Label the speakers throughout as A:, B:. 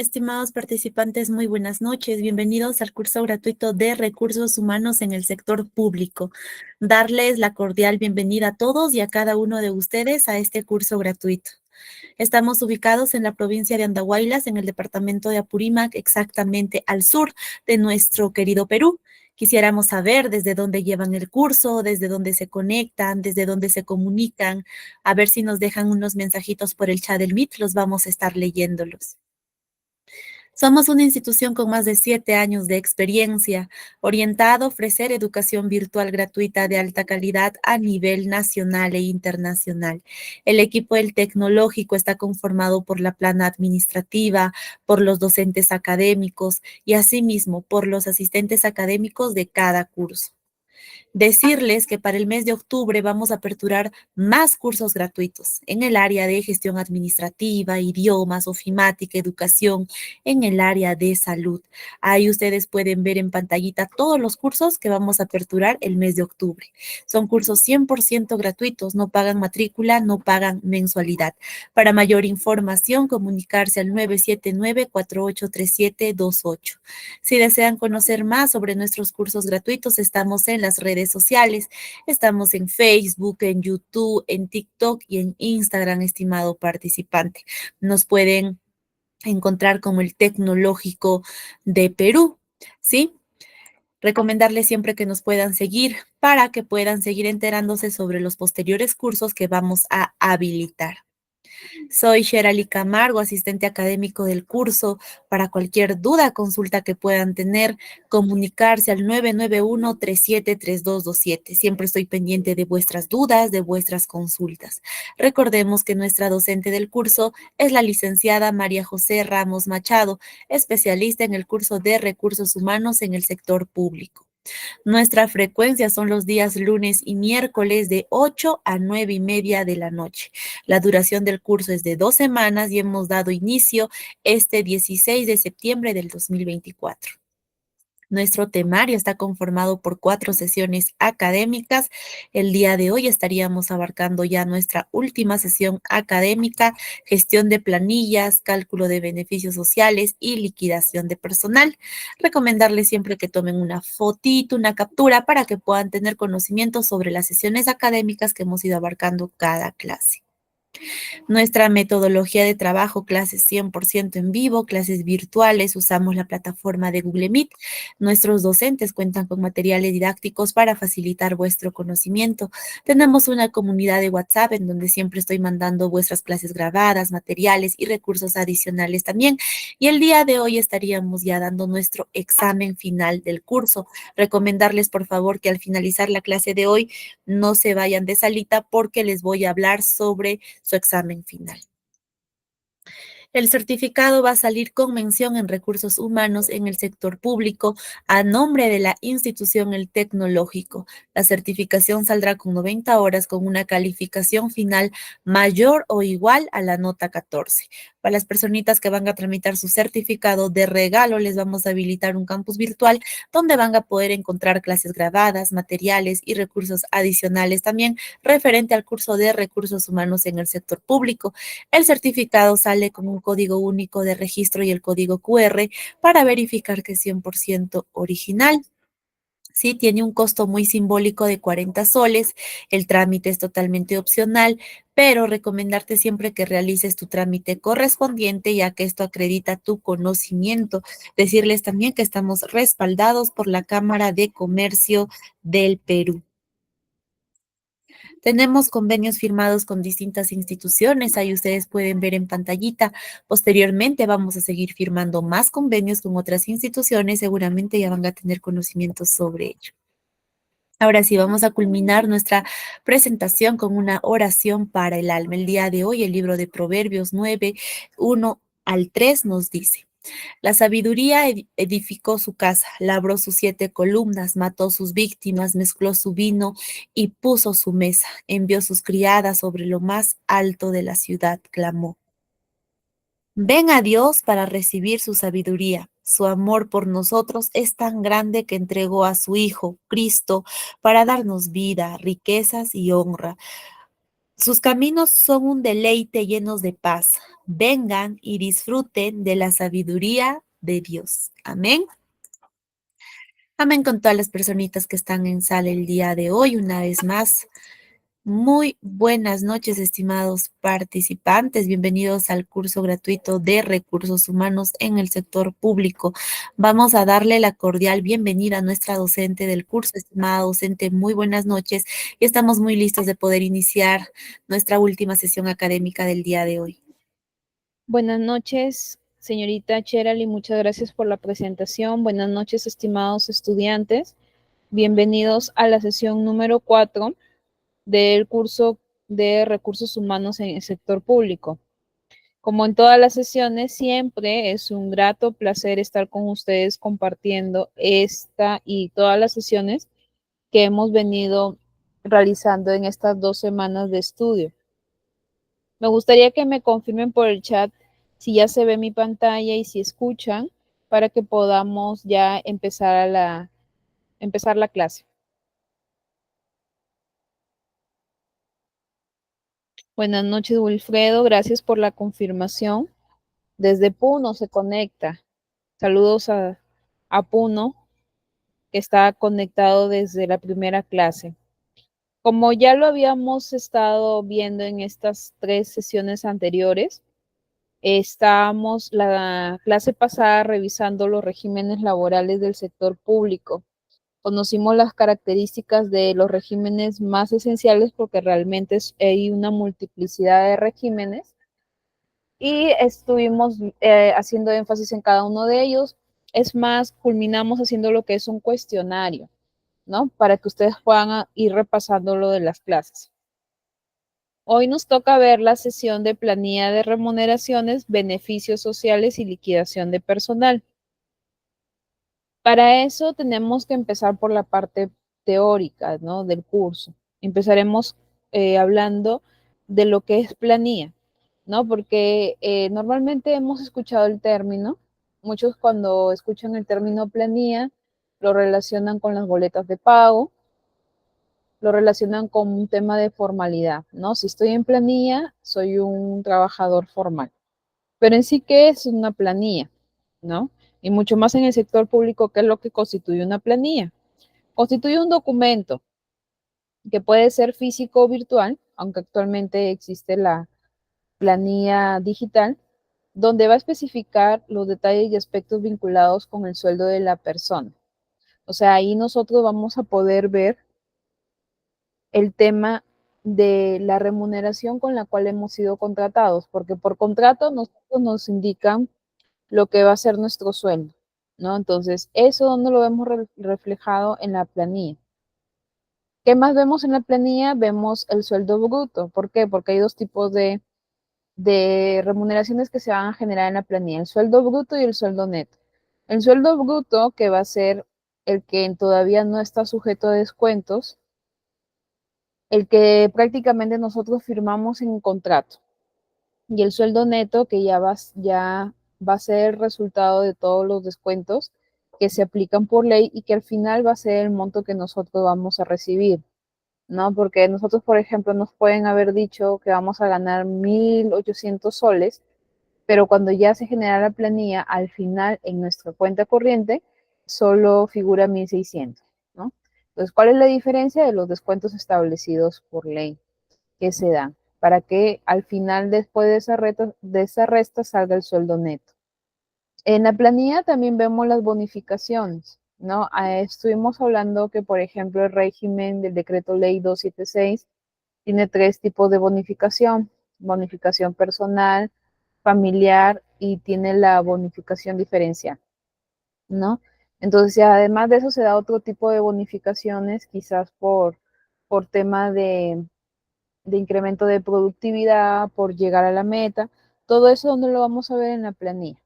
A: Estimados participantes, muy buenas noches. Bienvenidos al curso gratuito de Recursos Humanos en el sector público. Darles la cordial bienvenida a todos y a cada uno de ustedes a este curso gratuito. Estamos ubicados en la provincia de Andahuaylas, en el departamento de Apurímac, exactamente al sur de nuestro querido Perú. Quisiéramos saber desde dónde llevan el curso, desde dónde se conectan, desde dónde se comunican, a ver si nos dejan unos mensajitos por el chat del Meet, los vamos a estar leyéndolos. Somos una institución con más de 7 años de experiencia, orientada a ofrecer educación virtual gratuita de alta calidad a nivel nacional e internacional. El equipo del tecnológico está conformado por la plana administrativa, por los docentes académicos y asimismo por los asistentes académicos de cada curso. Decirles que para el mes de octubre vamos a aperturar más cursos gratuitos en el área de gestión administrativa, idiomas, ofimática, educación, en el área de salud. Ahí ustedes pueden ver en pantallita todos los cursos que vamos a aperturar el mes de octubre. Son cursos 100% gratuitos, no pagan matrícula, no pagan mensualidad. Para mayor información, comunicarse al 979-483728. Si desean conocer más sobre nuestros cursos gratuitos, estamos en las redes sociales. Estamos en Facebook, en YouTube, en TikTok y en Instagram, estimado participante. Nos pueden encontrar como el Tecnológico de Perú, ¿sí? Recomendarles siempre que nos puedan seguir para que puedan seguir enterándose sobre los posteriores cursos que vamos a habilitar. Soy Sherali Camargo, asistente académico del curso. Para cualquier duda, consulta que puedan tener, comunicarse al 991-373227. Siempre estoy pendiente de vuestras dudas, de vuestras consultas. Recordemos que nuestra docente del curso es la licenciada María José Ramos Machado, especialista en el curso de Recursos Humanos en el sector público. Nuestra frecuencia son los días lunes y miércoles de 8 a 9:30 de la noche. La duración del curso es de 2 semanas y hemos dado inicio este 16 de septiembre del 2024. Nuestro temario está conformado por 4 sesiones académicas. El día de hoy estaríamos abarcando ya nuestra última sesión académica, gestión de planillas, cálculo de beneficios sociales y liquidación de personal. Recomendarles siempre que tomen una fotito, una captura para que puedan tener conocimiento sobre las sesiones académicas que hemos ido abarcando cada clase. Nuestra metodología de trabajo, clases 100% en vivo, clases virtuales, usamos la plataforma de Google Meet. Nuestros docentes cuentan con materiales didácticos para facilitar vuestro conocimiento. Tenemos una comunidad de WhatsApp en donde siempre estoy mandando vuestras clases grabadas, materiales y recursos adicionales también. Y el día de hoy estaríamos ya dando nuestro examen final del curso. Recomendarles, por favor, que al finalizar la clase de hoy no se vayan de salita porque les voy a hablar sobre su examen final. El certificado va a salir con mención en recursos humanos en el sector público a nombre de la institución El Tecnológico. La certificación saldrá con 90 horas con una calificación final mayor o igual a la nota 14. Para las personitas que van a tramitar su certificado de regalo, les vamos a habilitar un campus virtual donde van a poder encontrar clases grabadas, materiales y recursos adicionales también referente al curso de recursos humanos en el sector público. El certificado sale con un código único de registro y el código QR para verificar que es 100% original. Sí, tiene un costo muy simbólico de 40 soles. El trámite es totalmente opcional, pero recomendarte siempre que realices tu trámite correspondiente, ya que esto acredita tu conocimiento. Decirles también que estamos respaldados por la Cámara de Comercio del Perú. Tenemos convenios firmados con distintas instituciones, ahí ustedes pueden ver en pantallita. Posteriormente vamos a seguir firmando más convenios con otras instituciones, seguramente ya van a tener conocimiento sobre ello. Ahora sí, vamos a culminar nuestra presentación con una oración para el alma. El día de hoy, el libro de Proverbios 9, 1 al 3 nos dice: la sabiduría edificó su casa, labró sus 7 columnas, mató sus víctimas, mezcló su vino y puso su mesa. Envió sus criadas sobre lo más alto de la ciudad, clamó. Ven a Dios para recibir su sabiduría. Su amor por nosotros es tan grande que entregó a su Hijo, Cristo, para darnos vida, riquezas y honra. Sus caminos son un deleite llenos de paz. Vengan y disfruten de la sabiduría de Dios. Amén. Amén con todas las personitas que están en sala el día de hoy. Una vez más, muy buenas noches, estimados participantes. Bienvenidos al curso gratuito de recursos humanos en el sector público. Vamos a darle la cordial bienvenida a nuestra docente del curso. Estimada docente, muy buenas noches y estamos muy listos de poder iniciar nuestra última sesión académica del día de hoy.
B: Buenas noches, señorita Cherali, muchas gracias por la presentación. Buenas noches, estimados estudiantes. Bienvenidos a la sesión número 4 del curso de recursos humanos en el sector público. Como en todas las sesiones, siempre es un grato placer estar con ustedes compartiendo esta y todas las sesiones que hemos venido realizando en estas 2 semanas de estudio. Me gustaría que me confirmen por el chat si ya se ve mi pantalla y si escuchan para que podamos ya empezar la clase. Buenas noches, Wilfredo. Gracias por la confirmación. Desde Puno se conecta. Saludos a Puno, que está conectado desde la primera clase. Como ya lo habíamos estado viendo en estas 3 sesiones anteriores, estábamos la clase pasada revisando los regímenes laborales del sector público. Conocimos las características de los regímenes más esenciales porque realmente hay una multiplicidad de regímenes y estuvimos haciendo énfasis en cada uno de ellos. Es más, culminamos haciendo lo que es un cuestionario, ¿no? Para que ustedes puedan ir repasando lo de las clases. Hoy nos toca ver la sesión de planilla de remuneraciones, beneficios sociales y liquidación de personal. Para eso tenemos que empezar por la parte teórica, ¿no? Del curso. Empezaremos hablando de lo que es planilla, ¿no? Porque normalmente hemos escuchado el término, muchos cuando escuchan el término planilla lo relacionan con las boletas de pago, lo relacionan con un tema de formalidad, ¿no? Si estoy en planilla, soy un trabajador formal. Pero en sí, ¿qué es una planilla? ¿No? Y mucho más en el sector público, ¿qué es lo que constituye una planilla? Constituye un documento que puede ser físico o virtual, aunque actualmente existe la planilla digital, donde va a especificar los detalles y aspectos vinculados con el sueldo de la persona. O sea, ahí nosotros vamos a poder ver el tema de la remuneración con la cual hemos sido contratados, porque por contrato nosotros nos indican lo que va a ser nuestro sueldo, ¿no? Entonces, eso donde lo vemos reflejado en la planilla. ¿Qué más vemos en la planilla? Vemos el sueldo bruto. ¿Por qué? Porque hay dos tipos de remuneraciones que se van a generar en la planilla, el sueldo bruto y el sueldo neto. El sueldo bruto, que va a ser el que todavía no está sujeto a descuentos, el que prácticamente nosotros firmamos en contrato. Y el sueldo neto, que ya va a ser el resultado de todos los descuentos que se aplican por ley y que al final va a ser el monto que nosotros vamos a recibir, ¿no? Porque nosotros, por ejemplo, nos pueden haber dicho que vamos a ganar 1.800 soles, pero cuando ya se genera la planilla, al final en nuestra cuenta corriente solo figura 1.600, ¿no? Entonces, ¿cuál es la diferencia de los descuentos establecidos por ley que se dan? Para que al final, después de esa resta, salga el sueldo neto. En la planilla también vemos las bonificaciones, ¿no? Estuvimos hablando que, por ejemplo, el régimen del decreto ley 276 tiene 3 tipos de bonificación: bonificación personal, familiar y tiene la bonificación diferencial, ¿no? Entonces, además de eso, se da otro tipo de bonificaciones, quizás por tema de incremento de productividad, por llegar a la meta. Todo eso, ¿dónde lo vamos a ver? En la planilla.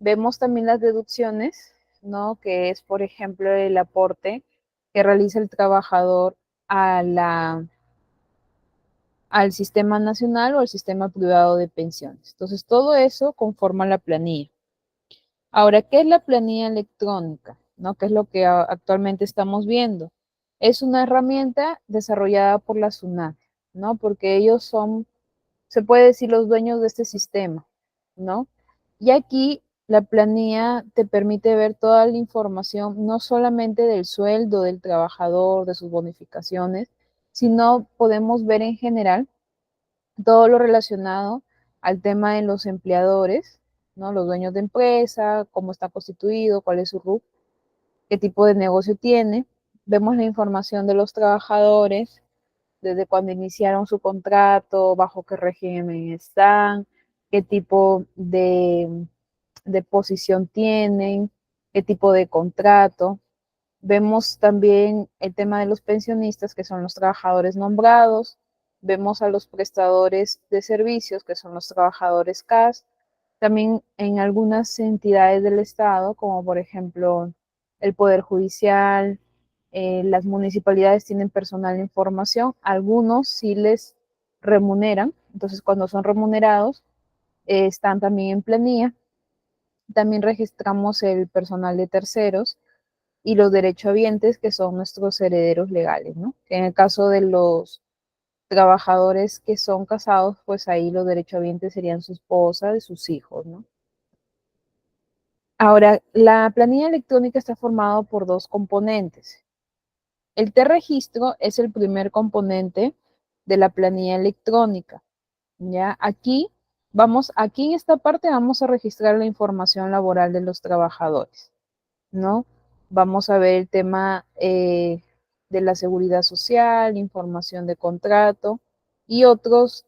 B: Vemos también las deducciones, ¿no? Que es, por ejemplo, el aporte que realiza el trabajador al sistema nacional o al sistema privado de pensiones. Entonces, todo eso conforma la planilla. Ahora, ¿qué es la planilla electrónica? ¿No? ¿Qué es lo que actualmente estamos viendo? Es una herramienta desarrollada por la SUNAT, ¿no? Porque ellos son, se puede decir, los dueños de este sistema, ¿no? Y aquí la planilla te permite ver toda la información, no solamente del sueldo del trabajador, de sus bonificaciones, sino podemos ver en general todo lo relacionado al tema de los empleadores, ¿no? Los dueños de empresa, cómo está constituido, cuál es su RUC, qué tipo de negocio tiene. Vemos la información de los trabajadores, desde cuando iniciaron su contrato, bajo qué régimen están, qué tipo de posición tienen, qué tipo de contrato. Vemos también el tema de los pensionistas, que son los trabajadores nombrados. Vemos a los prestadores de servicios, que son los trabajadores CAS. También en algunas entidades del Estado, como por ejemplo el Poder Judicial, las municipalidades tienen personal de información. Algunos sí les remuneran. Entonces, cuando son remunerados, están también en planilla. También registramos el personal de terceros y los derechohabientes, que son nuestros herederos legales, ¿no? En el caso de los trabajadores que son casados, pues ahí los derechohabientes serían su esposa y sus hijos, ¿no? Ahora, la planilla electrónica está formada por dos componentes. El T-registro es el primer componente de la planilla electrónica, ¿ya? Aquí en esta parte vamos a registrar la información laboral de los trabajadores, ¿no? Vamos a ver el tema de la seguridad social, información de contrato y otros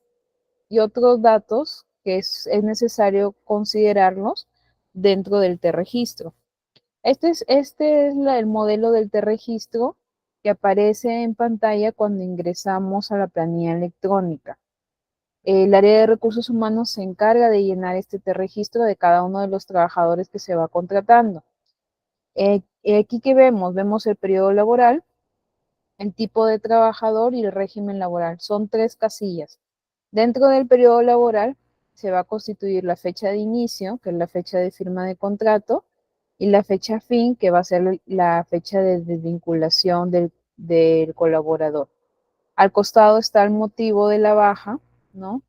B: datos que es necesario considerarlos dentro del T-registro. Este es el modelo del T-registro que aparece en pantalla cuando ingresamos a la planilla electrónica. El área de recursos humanos se encarga de llenar este T-registro de cada uno de los trabajadores que se va contratando. Aquí que vemos el periodo laboral, el tipo de trabajador y el régimen laboral. Son tres casillas. Dentro del periodo laboral se va a constituir la fecha de inicio, que es la fecha de firma de contrato, y la fecha fin, que va a ser la fecha de desvinculación del colaborador. Al costado está el motivo de la baja, ¿no?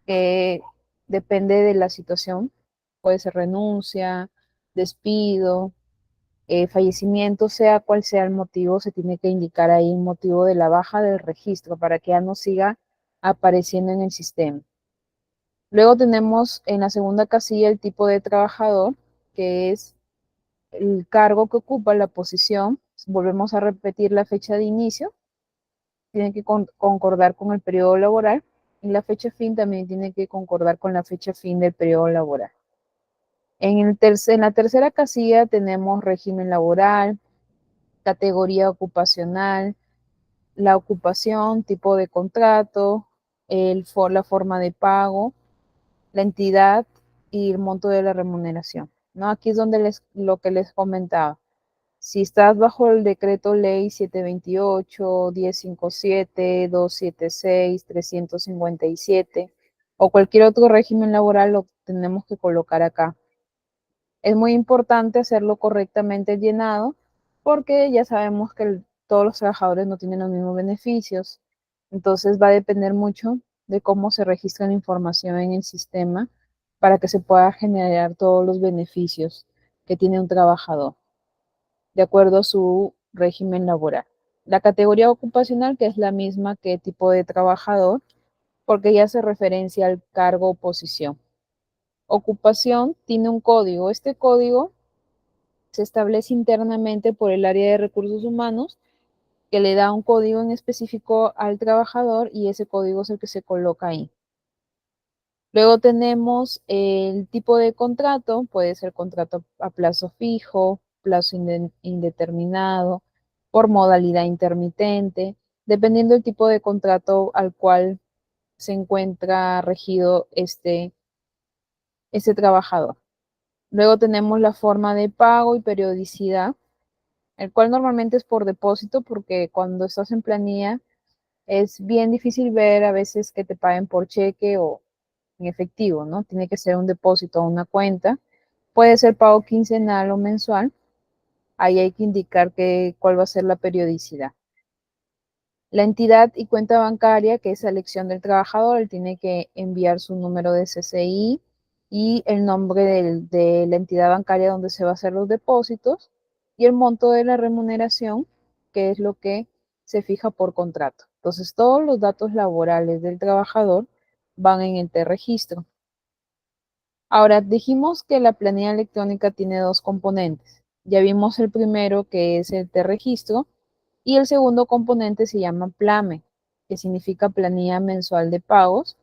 B: Que depende de la situación. Puede ser renuncia, despido, fallecimiento, sea cual sea el motivo, se tiene que indicar ahí el motivo de la baja del registro para que ya no siga apareciendo en el sistema. Luego tenemos en la segunda casilla el tipo de trabajador, que es el cargo que ocupa, la posición. Volvemos a repetir la fecha de inicio, tiene que concordar con el periodo laboral, y la fecha fin también tiene que concordar con la fecha fin del periodo laboral. En la tercera casilla tenemos régimen laboral, categoría ocupacional, la ocupación, tipo de contrato, la forma de pago, la entidad y el monto de la remuneración, ¿no? Aquí es donde lo que les comentaba. Si estás bajo el decreto ley 728, 1057, 276, 357 o cualquier otro régimen laboral, lo tenemos que colocar acá. Es muy importante hacerlo correctamente llenado porque ya sabemos que todos los trabajadores no tienen los mismos beneficios. Entonces va a depender mucho de cómo se registra la información en el sistema para que se pueda generar todos los beneficios que tiene un trabajador de acuerdo a su régimen laboral. La categoría ocupacional, que es la misma que tipo de trabajador, porque ya hace referencia al cargo o posición. Ocupación tiene un código. Este código se establece internamente por el área de recursos humanos, que le da un código en específico al trabajador y ese código es el que se coloca ahí. Luego tenemos el tipo de contrato, puede ser contrato a plazo fijo, plazo indeterminado, por modalidad intermitente, dependiendo del tipo de contrato al cual se encuentra regido este trabajador. Luego tenemos la forma de pago y periodicidad, el cual normalmente es por depósito, porque cuando estás en planilla es bien difícil ver a veces que te paguen por cheque o en efectivo, ¿no? Tiene que ser un depósito a una cuenta. Puede ser pago quincenal o mensual. Ahí hay que indicar cuál va a ser la periodicidad. La entidad y cuenta bancaria, que es la elección del trabajador, él tiene que enviar su número de CCI y el nombre de la entidad bancaria donde se va a hacer los depósitos y el monto de la remuneración, que es lo que se fija por contrato. Entonces, todos los datos laborales del trabajador van en el T-registro. Ahora, dijimos que la planilla electrónica tiene dos componentes. Ya vimos el primero, que es el T-registro, y el segundo componente se llama PLAME, que significa planilla mensual de pagos.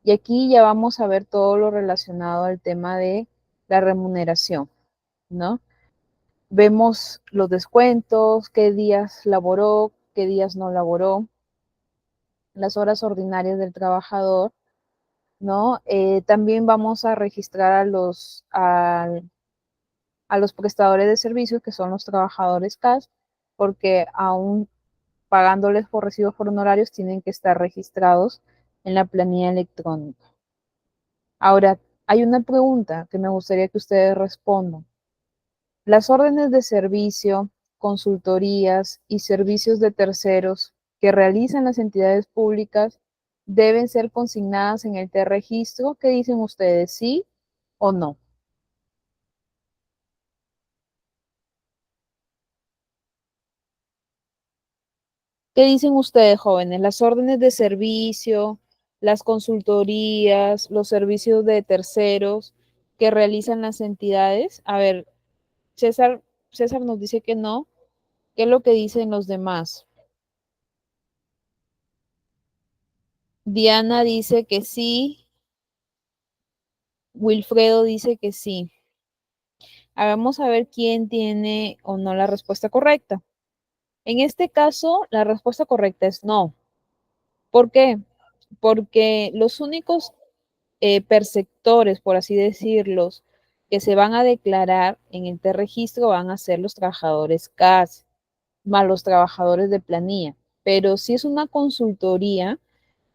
B: Y aquí ya vamos a ver todo lo relacionado al tema de la remuneración, ¿no? Vemos los descuentos, qué días laboró, qué días no laboró, las horas ordinarias del trabajador, ¿no? También vamos a registrar a los prestadores de servicios, que son los trabajadores CAS, porque aún pagándoles por recibos por honorarios tienen que estar registrados en la planilla electrónica. Ahora, hay una pregunta que me gustaría que ustedes respondan. Las órdenes de servicio, consultorías y servicios de terceros que realizan las entidades públicas deben ser consignadas en el T-registro. ¿Qué dicen ustedes? ¿Sí o no? ¿Qué dicen ustedes, jóvenes? Las órdenes de servicio, las consultorías, los servicios de terceros que realizan las entidades. A ver, César, César nos dice que no. ¿Qué es lo que dicen los demás? Diana dice que sí. Wilfredo dice que sí. Vamos a ver quién tiene o no la respuesta correcta. En este caso, la respuesta correcta es no. ¿Por qué? Porque los únicos perceptores, por así decirlos, que se van a declarar en este registro van a ser los trabajadores CAS, más los trabajadores de planilla. Pero si es una consultoría,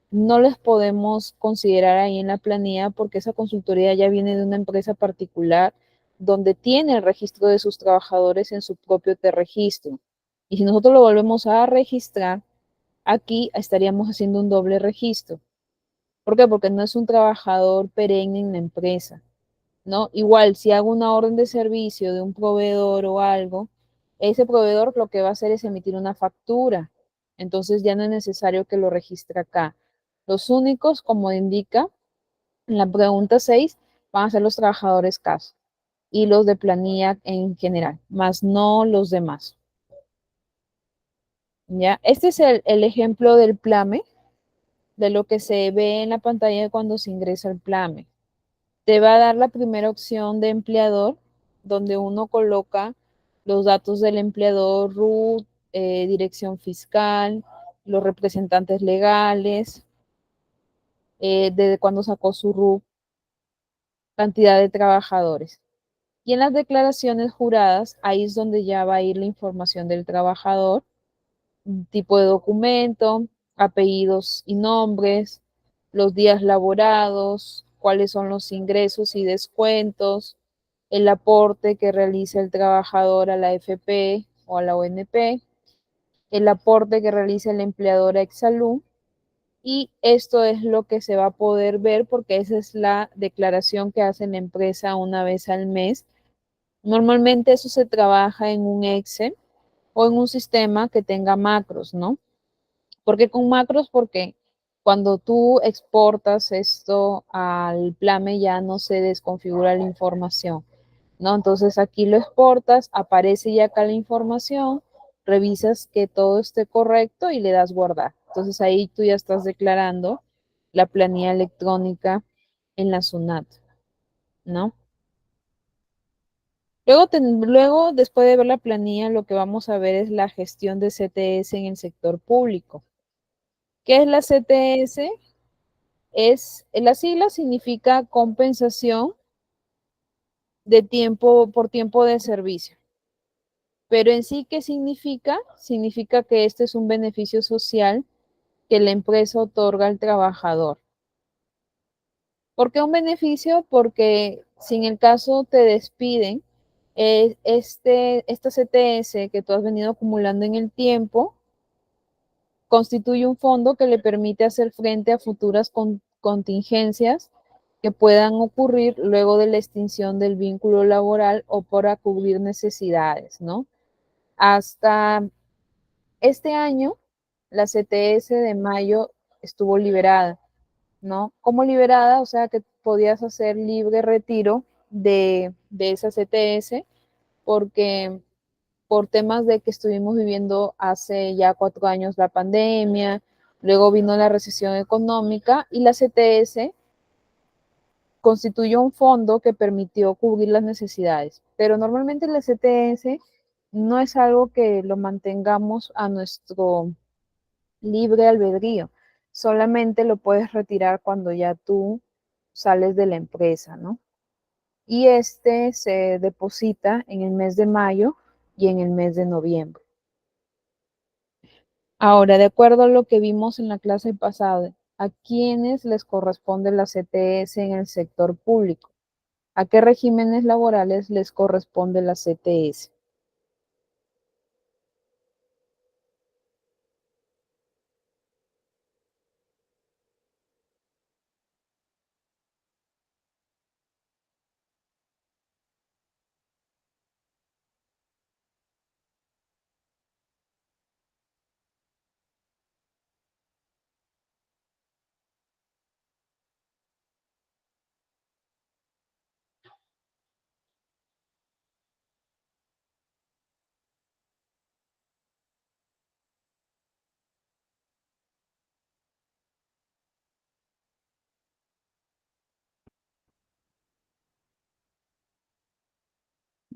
B: no les podemos considerar ahí en la planilla porque esa consultoría ya viene de una empresa particular donde tiene el registro de sus trabajadores en su propio registro. Y si nosotros lo volvemos a registrar, aquí estaríamos haciendo un doble registro. ¿Por qué? Porque no es un trabajador perenne en la empresa, ¿no? Igual, si hago una orden de servicio de un proveedor o algo, ese proveedor lo que va a hacer es emitir una factura. Entonces ya no es necesario que lo registre acá. Los únicos, como indica en la pregunta 6, van a ser los trabajadores CAS y los de planilla en general, más no los demás. ¿Ya? Este es el ejemplo del PLAME, de lo que se ve en la pantalla cuando se ingresa el PLAME. Te va a dar la primera opción de empleador, donde uno coloca los datos del empleador, RUT, dirección fiscal, los representantes legales, desde cuándo sacó su RUT, cantidad de trabajadores. Y en las declaraciones juradas, ahí es donde ya va a ir la información del trabajador, tipo de documento, apellidos y nombres, los días laborados, cuáles son los ingresos y descuentos, el aporte que realiza el trabajador a la FP o a la ONP, el aporte que realiza el empleador a Exsalud, y esto es lo que se va a poder ver porque esa es la declaración que hace la empresa una vez al mes. Normalmente eso se trabaja en un Excel o en un sistema que tenga macros, ¿no? ¿Por qué con macros? Porque cuando tú exportas esto al Plame ya no se desconfigura la información, ¿no? Entonces aquí lo exportas, aparece ya acá la información, revisas que todo esté correcto y le das guardar. Entonces ahí tú ya estás declarando la planilla electrónica en la SUNAT, ¿no? Luego, después de ver la planilla, lo que vamos a ver es la gestión de CTS en el sector público. ¿Qué es la CTS? La sigla significa compensación de tiempo por tiempo de servicio. Pero en sí, ¿qué significa? Significa que este es un beneficio social que la empresa otorga al trabajador. ¿Por qué un beneficio? Porque si en el caso te despiden, esta CTS que tú has venido acumulando en el tiempo, constituye un fondo que le permite hacer frente a futuras contingencias que puedan ocurrir luego de la extinción del vínculo laboral o para cubrir necesidades, ¿no? Hasta este año, la CTS de mayo estuvo liberada, ¿no? Como liberada, o sea que podías hacer libre retiro de esa CTS porque por temas de que estuvimos viviendo hace ya 4 años la pandemia, luego vino la recesión económica y la CTS constituyó un fondo que permitió cubrir las necesidades. Pero normalmente la CTS no es algo que lo mantengamos a nuestro libre albedrío, solamente lo puedes retirar cuando ya tú sales de la empresa, ¿no? Y este se deposita en el mes de mayo y en el mes de noviembre. Ahora, de acuerdo a lo que vimos en la clase pasada, ¿a quiénes les corresponde la CTS en el sector público? ¿A qué regímenes laborales les corresponde la CTS?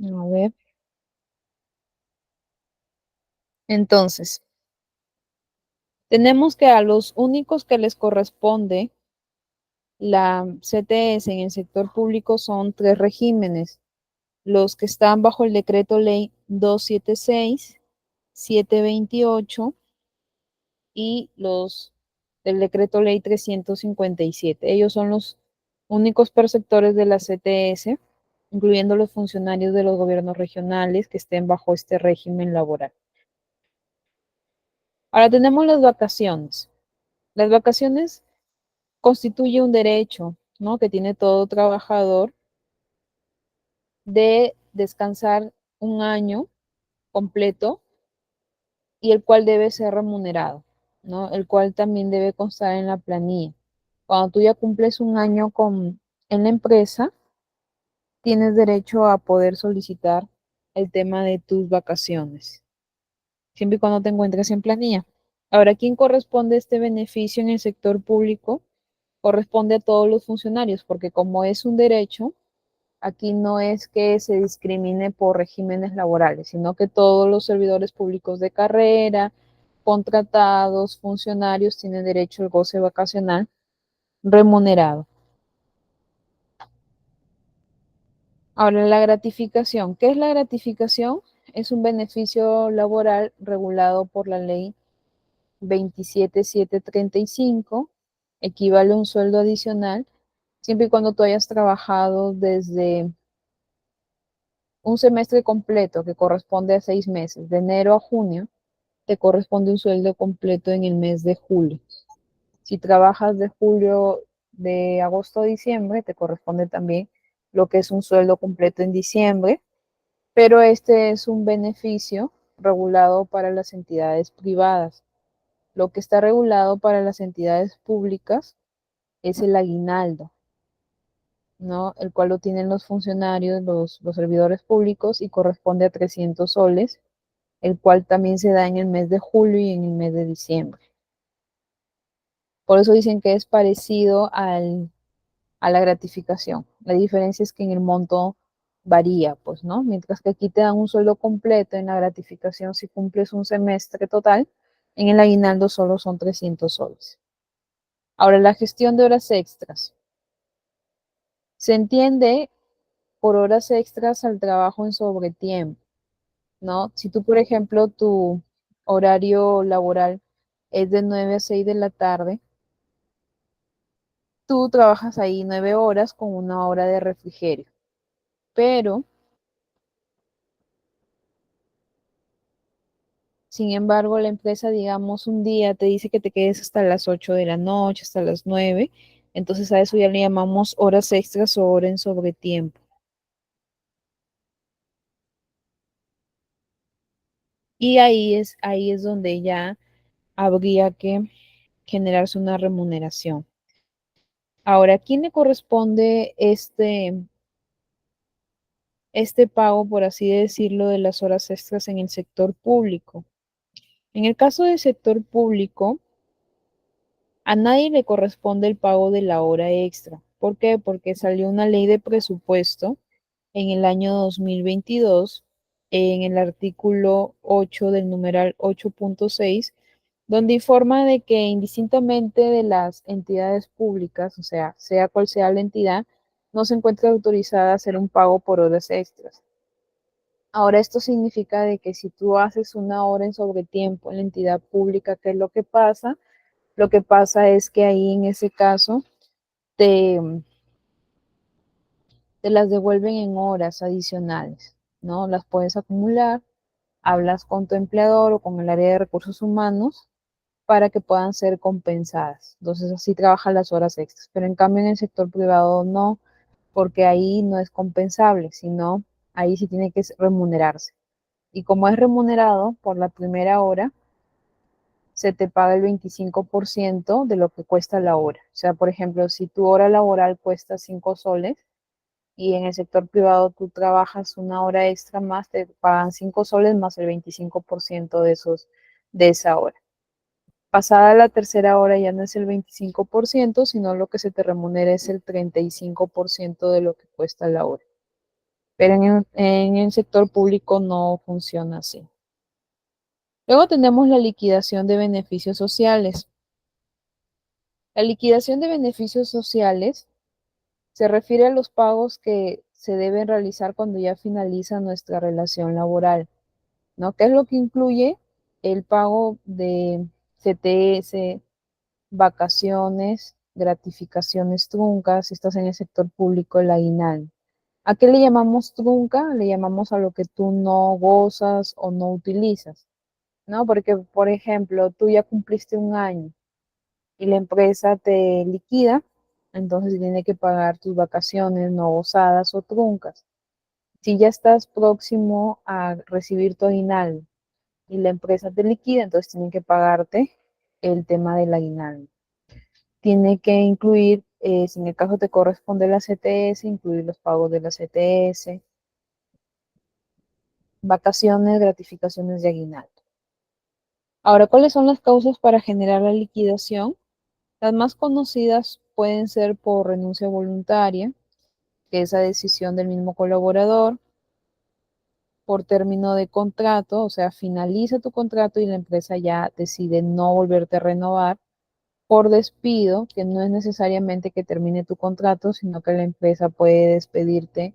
B: A ver, entonces, tenemos que a los únicos que les corresponde la CTS en el sector público son tres regímenes: los que están bajo el decreto ley 276, 728 y los del decreto ley 357. Ellos son los únicos perceptores de la CTS, incluyendo los funcionarios de los gobiernos regionales que estén bajo este régimen laboral. Ahora tenemos las vacaciones. Las vacaciones constituye un derecho, ¿no?, que tiene todo trabajador de descansar un año completo y el cual debe ser remunerado, ¿no? El cual también debe constar en la planilla. Cuando tú ya cumples un año en la empresa, tienes derecho a poder solicitar el tema de tus vacaciones, siempre y cuando te encuentres en planilla. Ahora, ¿a quién corresponde este beneficio en el sector público? Corresponde a todos los funcionarios, porque como es un derecho, aquí no es que se discrimine por regímenes laborales, sino que todos los servidores públicos de carrera, contratados, funcionarios tienen derecho al goce vacacional remunerado. Ahora, la gratificación. ¿Qué es la gratificación? Es un beneficio laboral regulado por la ley 27735, equivale a un sueldo adicional, siempre y cuando tú hayas trabajado desde un semestre completo, que corresponde a 6 meses, de enero a junio, te corresponde un sueldo completo en el mes de julio. Si trabajas de agosto a diciembre, te corresponde también lo que es un sueldo completo en diciembre, pero este es un beneficio regulado para las entidades privadas. Lo que está regulado para las entidades públicas es el aguinaldo, ¿no?, el cual lo tienen los funcionarios, los servidores públicos, y corresponde a 300 soles, el cual también se da en el mes de julio y en el mes de diciembre. Por eso dicen que es parecido a la gratificación. La diferencia es que en el monto varía, pues, ¿no? Mientras que aquí te dan un sueldo completo, en la gratificación, si cumples un semestre total, en el aguinaldo solo son 300 soles. Ahora, la gestión de horas extras. Se entiende por horas extras al trabajo en sobretiempo, ¿no? Si tú, por ejemplo, tu horario laboral es de 9 a 6 de la tarde, tú trabajas ahí 9 horas con una hora de refrigerio, pero Sin embargo, la empresa, digamos, un día te dice que te quedes hasta las 8 de la noche, hasta las 9. Entonces a eso ya le llamamos horas extras o hora en sobretiempo. Y ahí es donde ya habría que generarse una remuneración. Ahora, ¿a quién le corresponde este pago, por así decirlo, de las horas extras en el sector público? En el caso del sector público, a nadie le corresponde el pago de la hora extra. ¿Por qué? Porque salió una ley de presupuesto en el año 2022, en el artículo 8 del numeral 8.6, donde informa de que indistintamente de las entidades públicas, o sea cual sea la entidad, no se encuentra autorizada a hacer un pago por horas extras. Ahora, esto significa de que si tú haces una hora en sobretiempo en la entidad pública, ¿qué es lo que pasa? Lo que pasa es que ahí en ese caso te, te las devuelven en horas adicionales, ¿no? Las puedes acumular, hablas con tu empleador o con el área de recursos humanos para que puedan ser compensadas. Entonces así trabajan las horas extras. Pero en cambio en el sector privado no, porque ahí no es compensable, sino ahí sí tiene que remunerarse. Y como es remunerado por la primera hora, se te paga el 25% de lo que cuesta la hora. O sea, por ejemplo, si tu hora laboral cuesta 5 soles y en el sector privado tú trabajas una hora extra más, te pagan 5 soles más el 25% de esa hora. Pasada la tercera hora ya no es el 25%, sino lo que se te remunera es el 35% de lo que cuesta la hora. Pero en el sector público no funciona así. Luego tenemos la liquidación de beneficios sociales. La liquidación de beneficios sociales se refiere a los pagos que se deben realizar cuando ya finaliza nuestra relación laboral, ¿no? ¿Qué es lo que incluye? El pago de CTS, vacaciones, gratificaciones truncas, si estás en el sector público, el aguinaldo. ¿A qué le llamamos trunca? Le llamamos a lo que tú no gozas o no utilizas, ¿no? Porque, por ejemplo, tú ya cumpliste un año y la empresa te liquida, entonces tiene que pagar tus vacaciones no gozadas o truncas. Si ya estás próximo a recibir tu aguinaldo y la empresa te liquida, entonces tienen que pagarte el tema del aguinaldo. Tiene que incluir, si en el caso te corresponde la CTS, incluir los pagos de la CTS, vacaciones, gratificaciones de aguinaldo. Ahora, ¿cuáles son las causas para generar la liquidación? Las más conocidas pueden ser por renuncia voluntaria, que es la decisión del mismo colaborador, por término de contrato, o sea, finaliza tu contrato y la empresa ya decide no volverte a renovar, por despido, que no es necesariamente que termine tu contrato, sino que la empresa puede despedirte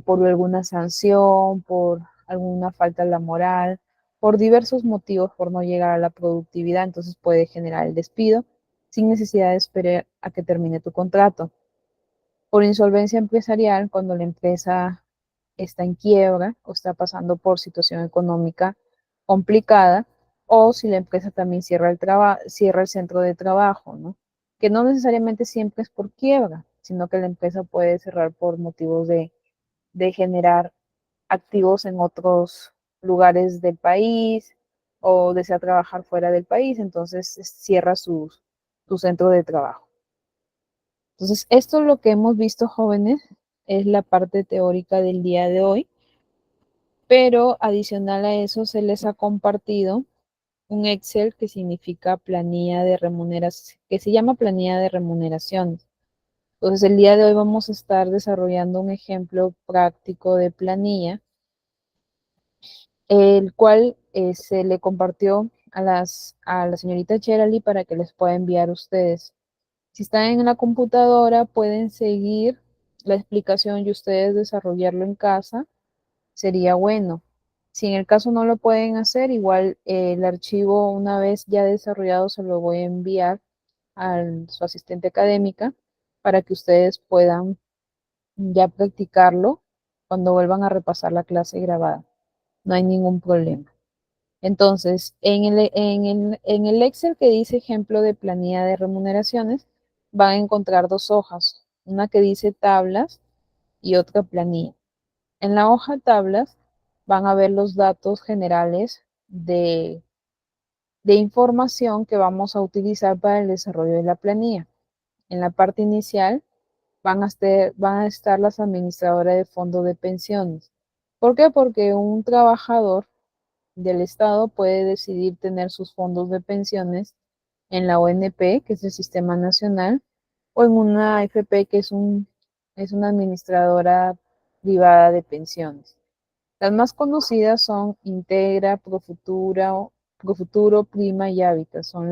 B: por alguna sanción, por alguna falta laboral, por diversos motivos, por no llegar a la productividad, entonces puede generar el despido sin necesidad de esperar a que termine tu contrato. Por insolvencia empresarial, cuando la empresa está en quiebra o está pasando por situación económica complicada, o si la empresa también cierra el centro de trabajo, ¿no? Que no necesariamente siempre es por quiebra, sino que la empresa puede cerrar por motivos de generar activos en otros lugares del país o desea trabajar fuera del país, entonces cierra su centro de trabajo. Entonces, esto es lo que hemos visto, jóvenes, es la parte teórica del día de hoy, pero adicional a eso se les ha compartido un Excel que significa planilla de remuneración, que se llama planilla de remuneraciones. Entonces, el día de hoy vamos a estar desarrollando un ejemplo práctico de planilla, el cual se le compartió a la señorita Cherali para que les pueda enviar a ustedes. Si están en la computadora, pueden seguir la explicación y ustedes desarrollarlo en casa, sería bueno. Si en el caso no lo pueden hacer, igual el archivo una vez ya desarrollado se lo voy a enviar a su asistente académica para que ustedes puedan ya practicarlo cuando vuelvan a repasar la clase grabada. No hay ningún problema. Entonces, en el Excel que dice ejemplo de planilla de remuneraciones, van a encontrar dos hojas, una que dice tablas y otra planilla. En la hoja tablas van a ver los datos generales de información que vamos a utilizar para el desarrollo de la planilla. En la parte inicial van a estar las administradoras de fondo de pensiones. ¿Por qué? Porque un trabajador del Estado puede decidir tener sus fondos de pensiones en la ONP, que es el Sistema Nacional, o en una AFP, que es una administradora privada de pensiones. Las más conocidas son Integra, Profuturo, Prima y Hábitat. Son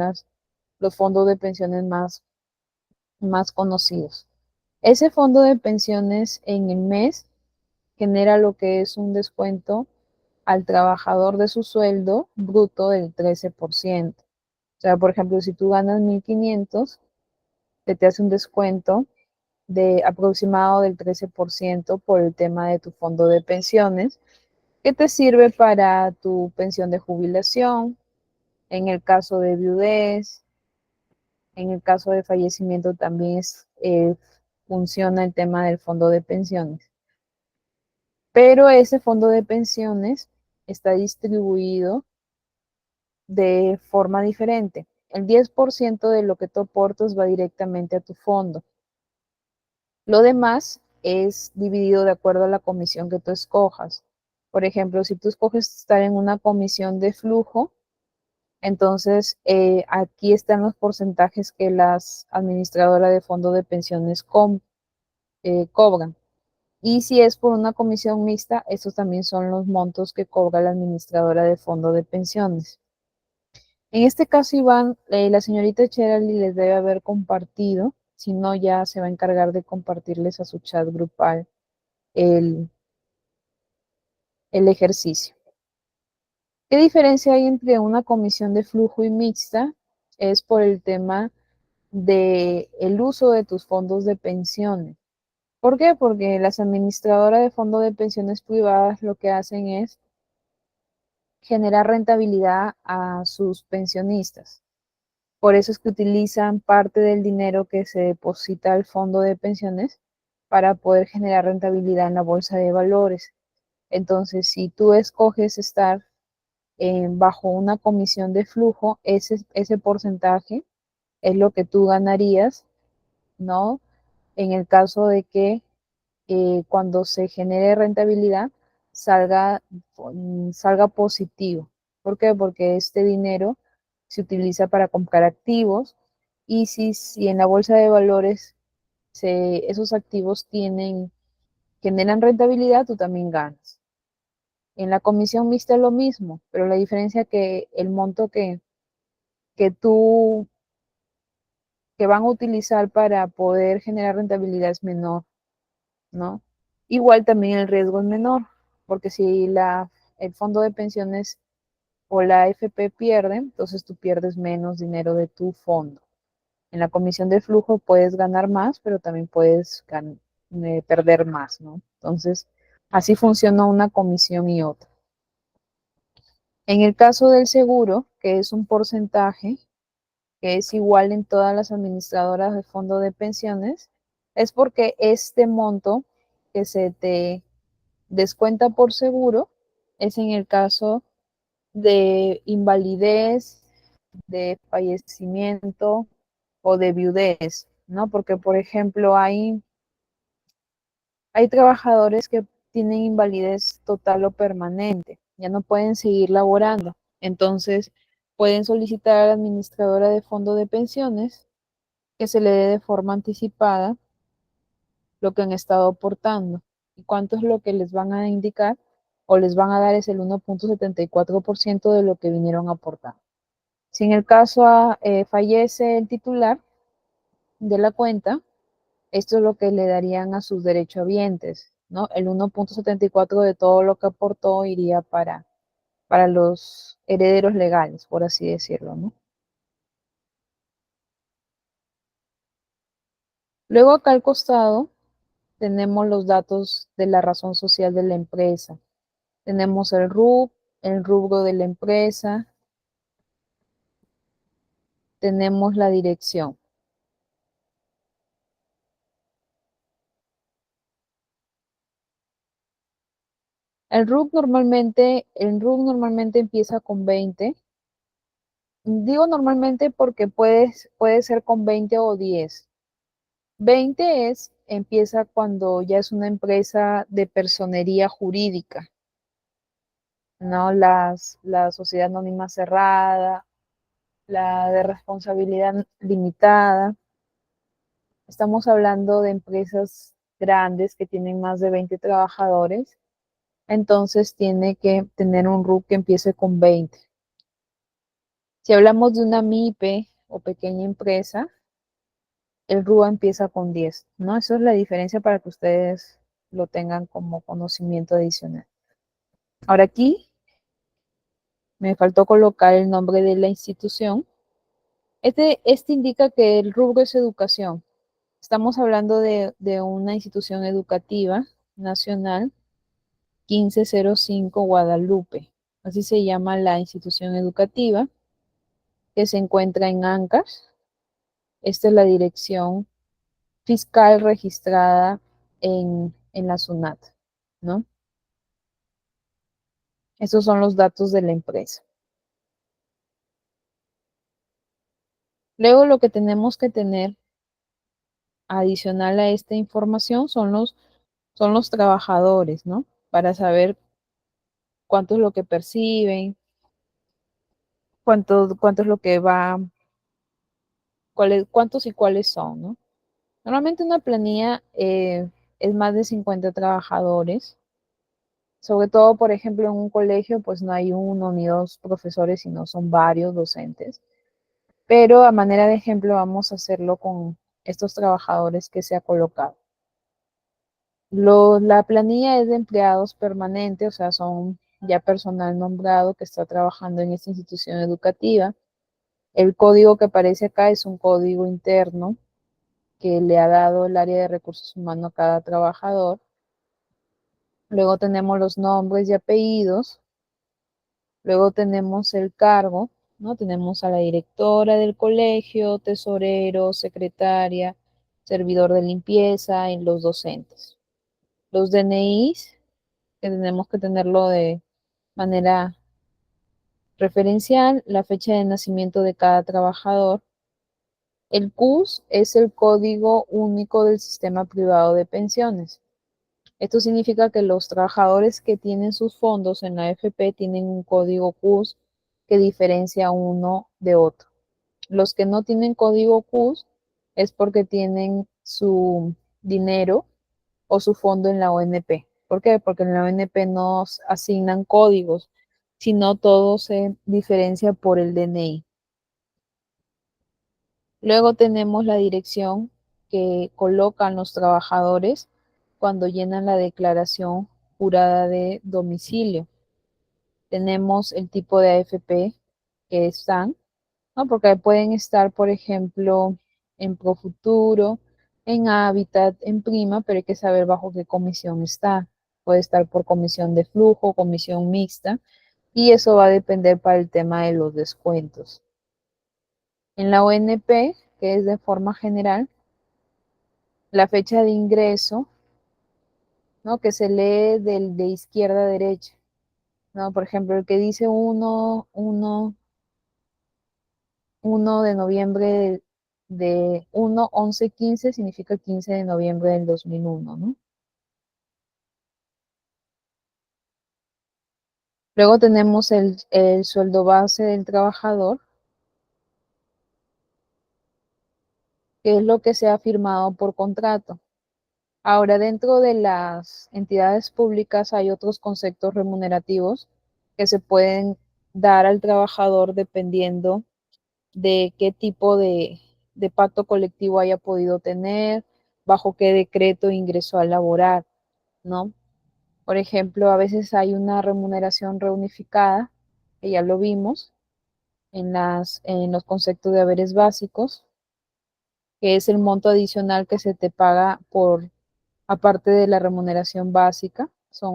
B: los fondos de pensiones más conocidos. Ese fondo de pensiones en el mes genera lo que es un descuento al trabajador de su sueldo bruto del 13%. O sea, por ejemplo, si tú ganas 1.500, se te hace un descuento de aproximado del 13% por el tema de tu fondo de pensiones, que te sirve para tu pensión de jubilación, en el caso de viudez, en el caso de fallecimiento también funciona el tema del fondo de pensiones. Pero ese fondo de pensiones está distribuido de forma diferente. El 10% de lo que tú aportas va directamente a tu fondo. Lo demás es dividido de acuerdo a la comisión que tú escojas. Por ejemplo, si tú escoges estar en una comisión de flujo, entonces aquí están los porcentajes que las administradoras de fondo de pensiones cobran. Y si es por una comisión mixta, estos también son los montos que cobra la administradora de fondo de pensiones. En este caso, Iván, la señorita Cherali les debe haber compartido, si no ya se va a encargar de compartirles a su chat grupal el, el ejercicio. ¿Qué diferencia hay entre una comisión de flujo y mixta? Es por el tema de el uso de tus fondos de pensiones. ¿Por qué? Porque las administradoras de fondos de pensiones privadas lo que hacen es generar rentabilidad a sus pensionistas. Por eso es que utilizan parte del dinero que se deposita al fondo de pensiones para poder generar rentabilidad en la bolsa de valores. Entonces, si tú escoges estar bajo una comisión de flujo, ese porcentaje es lo que tú ganarías, ¿no? En el caso de que cuando se genere rentabilidad salga, salga positivo. ¿Por qué? Porque este dinero se utiliza para comprar activos y si en la bolsa de valores esos activos generan rentabilidad, tú también ganas. En la comisión mixta es lo mismo, pero la diferencia es que el monto que tú que van a utilizar para poder generar rentabilidad es menor, ¿no? Igual también el riesgo es menor, porque si el fondo de pensiones o la AFP pierde, entonces tú pierdes menos dinero de tu fondo. En la comisión de flujo puedes ganar más, pero también puedes perder más, ¿no? Entonces, así funciona una comisión y otra. En el caso del seguro, que es un porcentaje que es igual en todas las administradoras de fondo de pensiones, es porque este monto que se te descuenta por seguro es en el caso de invalidez, de fallecimiento o de viudez, ¿no? Porque, por ejemplo, hay trabajadores que tienen invalidez total o permanente, ya no pueden seguir laborando. Entonces, pueden solicitar a la administradora de fondo de pensiones que se le dé de forma anticipada lo que han estado aportando. ¿Y cuánto es lo que les van a indicar? O les van a dar es el 1.74% de lo que vinieron a aportar. Si en el caso fallece el titular de la cuenta, esto es lo que le darían a sus derechohabientes, ¿no? El 1.74 de todo lo que aportó iría para los herederos legales, por así decirlo, ¿no? Luego acá al costado tenemos los datos de la razón social de la empresa. Tenemos el RUC, el rubro de la empresa, tenemos la dirección. El RUC normalmente empieza con 20. Digo normalmente porque puede ser con 20 o 10. 20 empieza cuando ya es una empresa de personería jurídica, ¿no? La sociedad anónima cerrada, la de responsabilidad limitada. Estamos hablando de empresas grandes que tienen más de 20 trabajadores, entonces tiene que tener un RUC que empiece con 20. Si hablamos de una MIPE o pequeña empresa, el RUA empieza con 10, ¿no? Eso es la diferencia para que ustedes lo tengan como conocimiento adicional. Ahora aquí me faltó colocar el nombre de la institución. Este indica que el rubro es educación. Estamos hablando de una institución educativa nacional 1505 Guadalupe. Así se llama la institución educativa que se encuentra en Ancash. Esta es la dirección fiscal registrada en la SUNAT, ¿no? Esos son los datos de la empresa. Luego lo que tenemos que tener adicional a esta información son los trabajadores, ¿no? Para saber cuánto es lo que perciben, cuánto es lo que va, cuántos y cuáles son, ¿no? Normalmente una planilla es más de 50 trabajadores, sobre todo, por ejemplo, en un colegio, pues no hay uno ni dos profesores, sino son varios docentes. Pero a manera de ejemplo vamos a hacerlo con estos trabajadores que se ha colocado. La planilla es de empleados permanentes, o sea, son ya personal nombrado que está trabajando en esta institución educativa. El código que aparece acá es un código interno que le ha dado el área de recursos humanos a cada trabajador. Luego tenemos los nombres y apellidos. Luego tenemos el cargo, ¿no? Tenemos a la directora del colegio, tesorero, secretaria, servidor de limpieza y los docentes. Los DNIs, que tenemos que tenerlo de manera referencial, la fecha de nacimiento de cada trabajador. El CUS es el código único del sistema privado de pensiones. Esto significa que los trabajadores que tienen sus fondos en la AFP tienen un código CUS que diferencia uno de otro. Los que no tienen código CUS es porque tienen su dinero o su fondo en la ONP. ¿Por qué? Porque en la ONP no asignan códigos, sino todo se diferencia por el DNI. Luego tenemos la dirección que colocan los trabajadores cuando llenan la declaración jurada de domicilio. Tenemos el tipo de AFP que están, ¿no? Porque pueden estar, por ejemplo, en Profuturo, en Hábitat, en Prima, pero hay que saber bajo qué comisión está. Puede estar por comisión de flujo, comisión mixta, y eso va a depender para el tema de los descuentos. En la ONP, que es de forma general, la fecha de ingreso, ¿no? Que se lee de izquierda a derecha, ¿no? Por ejemplo, el que dice 1 de noviembre de 1, 11, 15 significa 15 de noviembre del 2001, ¿no? Luego tenemos el sueldo base del trabajador, que es lo que se ha firmado por contrato. Ahora, dentro de las entidades públicas hay otros conceptos remunerativos que se pueden dar al trabajador dependiendo de qué tipo de pacto colectivo haya podido tener, bajo qué decreto ingresó a laborar, ¿no? Por ejemplo, a veces hay una remuneración reunificada, que ya lo vimos en los conceptos de haberes básicos, que es el monto adicional que se te paga aparte de la remuneración básica, son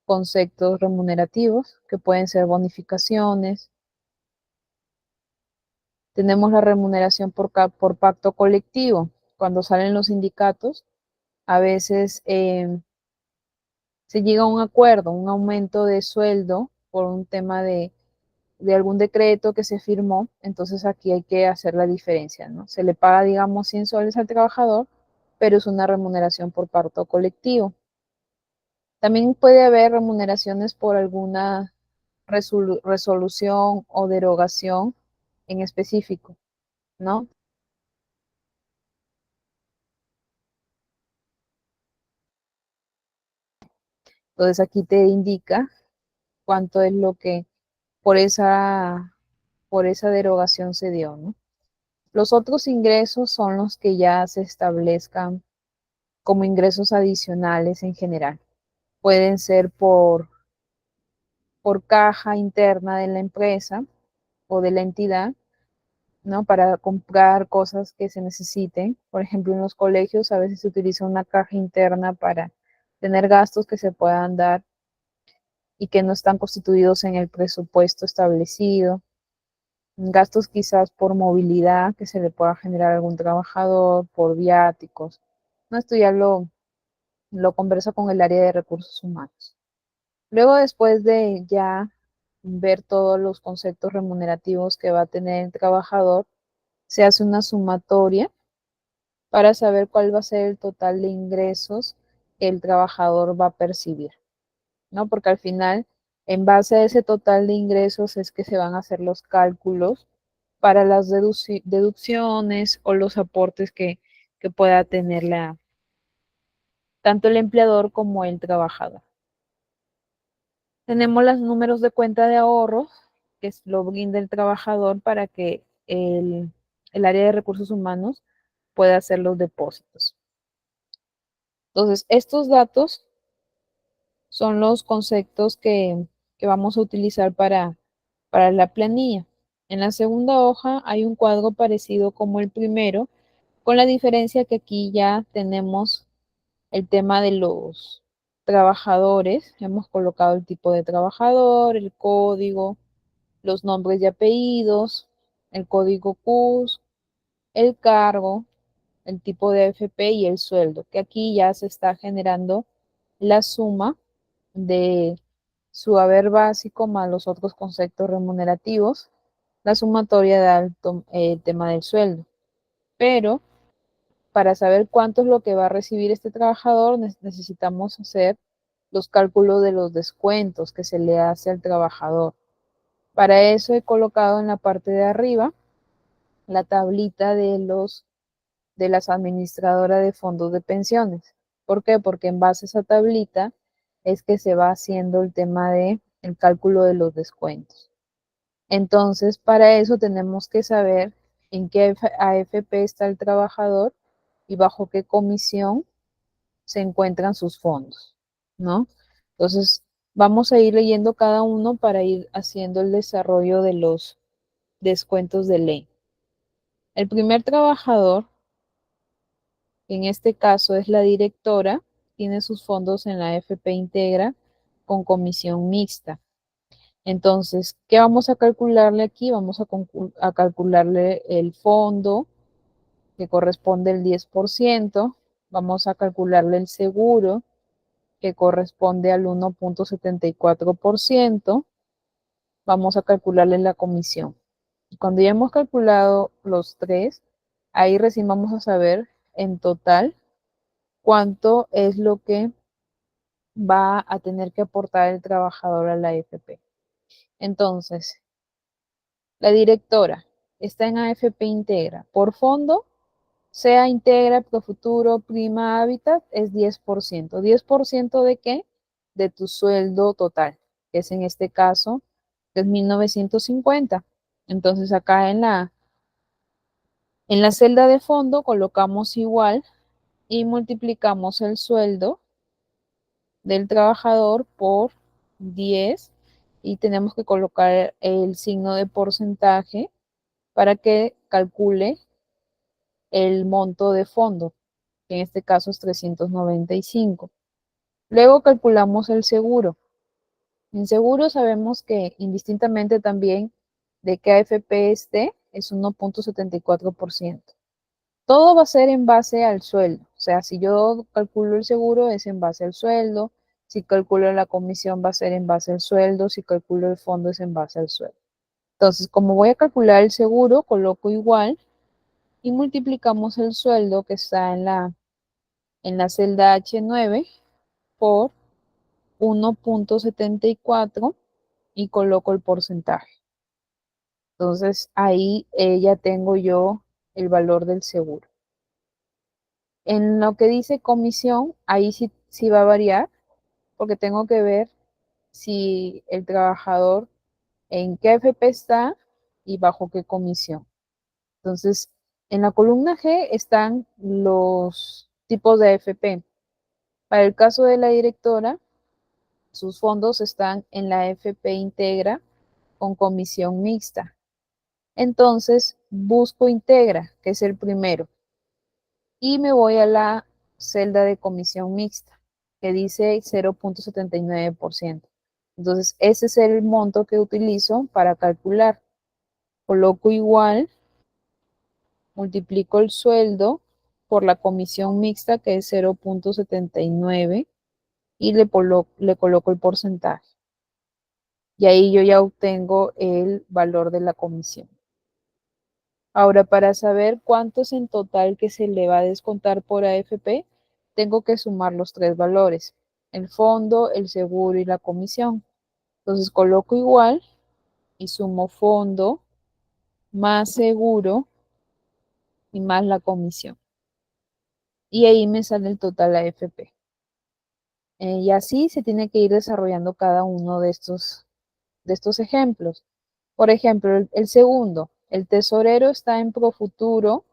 B: conceptos remunerativos, que pueden ser bonificaciones. Tenemos la remuneración por pacto colectivo. Cuando salen los sindicatos, a veces se llega a un acuerdo, un aumento de sueldo por un tema de algún decreto que se firmó, entonces aquí hay que hacer la diferencia, ¿no? Se le paga, digamos, 100 soles al trabajador, pero es una remuneración por pacto colectivo. También puede haber remuneraciones por alguna resolución o derogación en específico, ¿no? Entonces aquí te indica cuánto es lo que por por esa derogación se dio, ¿no? Los otros ingresos son los que ya se establezcan como ingresos adicionales en general. Pueden ser por caja interna de la empresa o de la entidad, ¿no? Para comprar cosas que se necesiten. Por ejemplo, en los colegios a veces se utiliza una caja interna para tener gastos que se puedan dar y que no están constituidos en el presupuesto establecido. Gastos quizás por movilidad que se le pueda generar a algún trabajador, por viáticos. No, esto ya lo conversa con el área de recursos humanos. Luego, después de ya ver todos los conceptos remunerativos que va a tener el trabajador, se hace una sumatoria para saber cuál va a ser el total de ingresos que el trabajador va a percibir, ¿no? Porque al final, en base a ese total de ingresos es que se van a hacer los cálculos para las deducciones o los aportes que pueda tener tanto el empleador como el trabajador. Tenemos los números de cuenta de ahorro, que lo brinda el trabajador para que el área de recursos humanos pueda hacer los depósitos. Entonces, estos datos son los conceptos que vamos a utilizar para la planilla. En la segunda hoja hay un cuadro parecido como el primero, con la diferencia que aquí ya tenemos el tema de los trabajadores. Hemos colocado el tipo de trabajador, el código, los nombres y apellidos, el código CUS, el cargo, el tipo de AFP y el sueldo, que aquí ya se está generando la suma de su haber básico más los otros conceptos remunerativos. La sumatoria da el tema del sueldo. Pero para saber cuánto es lo que va a recibir este trabajador, necesitamos hacer los cálculos de los descuentos que se le hace al trabajador. Para eso he colocado en la parte de arriba la tablita de las administradoras de fondos de pensiones. ¿Por qué? Porque en base a esa tablita es que se va haciendo el tema de el cálculo de los descuentos. Entonces, para eso tenemos que saber en qué AFP está el trabajador y bajo qué comisión se encuentran sus fondos, ¿no? Entonces, vamos a ir leyendo cada uno para ir haciendo el desarrollo de los descuentos de ley. El primer trabajador, en este caso es la directora, tiene sus fondos en la AFP Integra con comisión mixta. Entonces, ¿qué vamos a calcularle aquí? Vamos a calcularle el fondo, que corresponde al 10%. Vamos a calcularle el seguro, que corresponde al 1.74%. Vamos a calcularle la comisión. Cuando ya hemos calculado los tres, ahí recién vamos a saber en total cuánto es lo que va a tener que aportar el trabajador a la AFP. Entonces, la directora está en AFP Integra. Por fondo, sea Integra, Profuturo, Prima Hábitat, es 10%. ¿10% de qué? De tu sueldo total, que es en este caso, es 1.950. Entonces, acá en la celda de fondo colocamos igual y multiplicamos el sueldo del trabajador por 10 y tenemos que colocar el signo de porcentaje para que calcule el monto de fondo, que en este caso es 395. Luego calculamos el seguro. En seguro sabemos que indistintamente también de qué AFP esté, es 1.74%. Todo va a ser en base al sueldo. O sea, si yo calculo el seguro es en base al sueldo, si calculo la comisión va a ser en base al sueldo, si calculo el fondo es en base al sueldo. Entonces, como voy a calcular el seguro, coloco igual y multiplicamos el sueldo que está en la celda H9 por 1.74 y coloco el porcentaje. Entonces, ahí ya tengo yo el valor del seguro. En lo que dice comisión, ahí sí va a variar, porque tengo que ver si el trabajador en qué FP está y bajo qué comisión. Entonces, en la columna G están los tipos de AFP. Para el caso de la directora, sus fondos están en la FP Integra con comisión mixta. Entonces, busco Integra, que es el primero, y me voy a la celda de comisión mixta, que dice 0.79%. Entonces, ese es el monto que utilizo para calcular. Coloco igual, multiplico el sueldo por la comisión mixta, que es 0.79, y le coloco el porcentaje. Y ahí yo ya obtengo el valor de la comisión. Ahora, para saber cuánto es en total que se le va a descontar por AFP, tengo que sumar los tres valores, el fondo, el seguro y la comisión. Entonces coloco igual y sumo fondo más seguro y más la comisión. Y ahí me sale el total AFP. Y así se tiene que ir desarrollando cada uno de estos ejemplos. Por ejemplo, el segundo, el tesorero está en Profuturo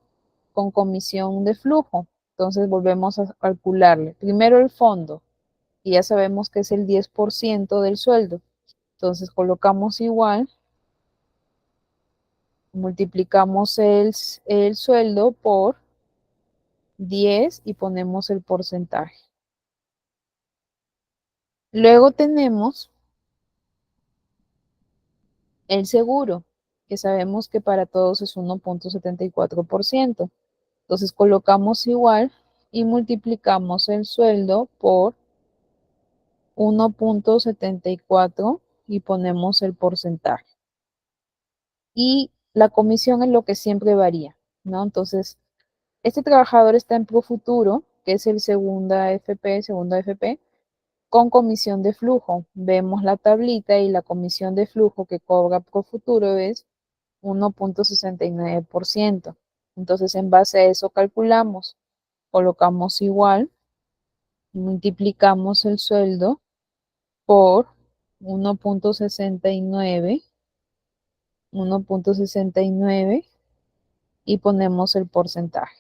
B: con comisión de flujo. Entonces volvemos a calcularle. Primero el fondo, y ya sabemos que es el 10% del sueldo. Entonces colocamos igual, multiplicamos el sueldo por 10 y ponemos el porcentaje. Luego tenemos el seguro, que sabemos que para todos es 1.74%. Entonces colocamos igual y multiplicamos el sueldo por 1.74 y ponemos el porcentaje. Y la comisión es lo que siempre varía, ¿no? Entonces, este trabajador está en Profuturo, que es el segunda FP, con comisión de flujo. Vemos la tablita y la comisión de flujo que cobra Profuturo es 1.69%. Entonces, en base a eso calculamos, colocamos igual, multiplicamos el sueldo por 1.69, 1.69 y ponemos el porcentaje.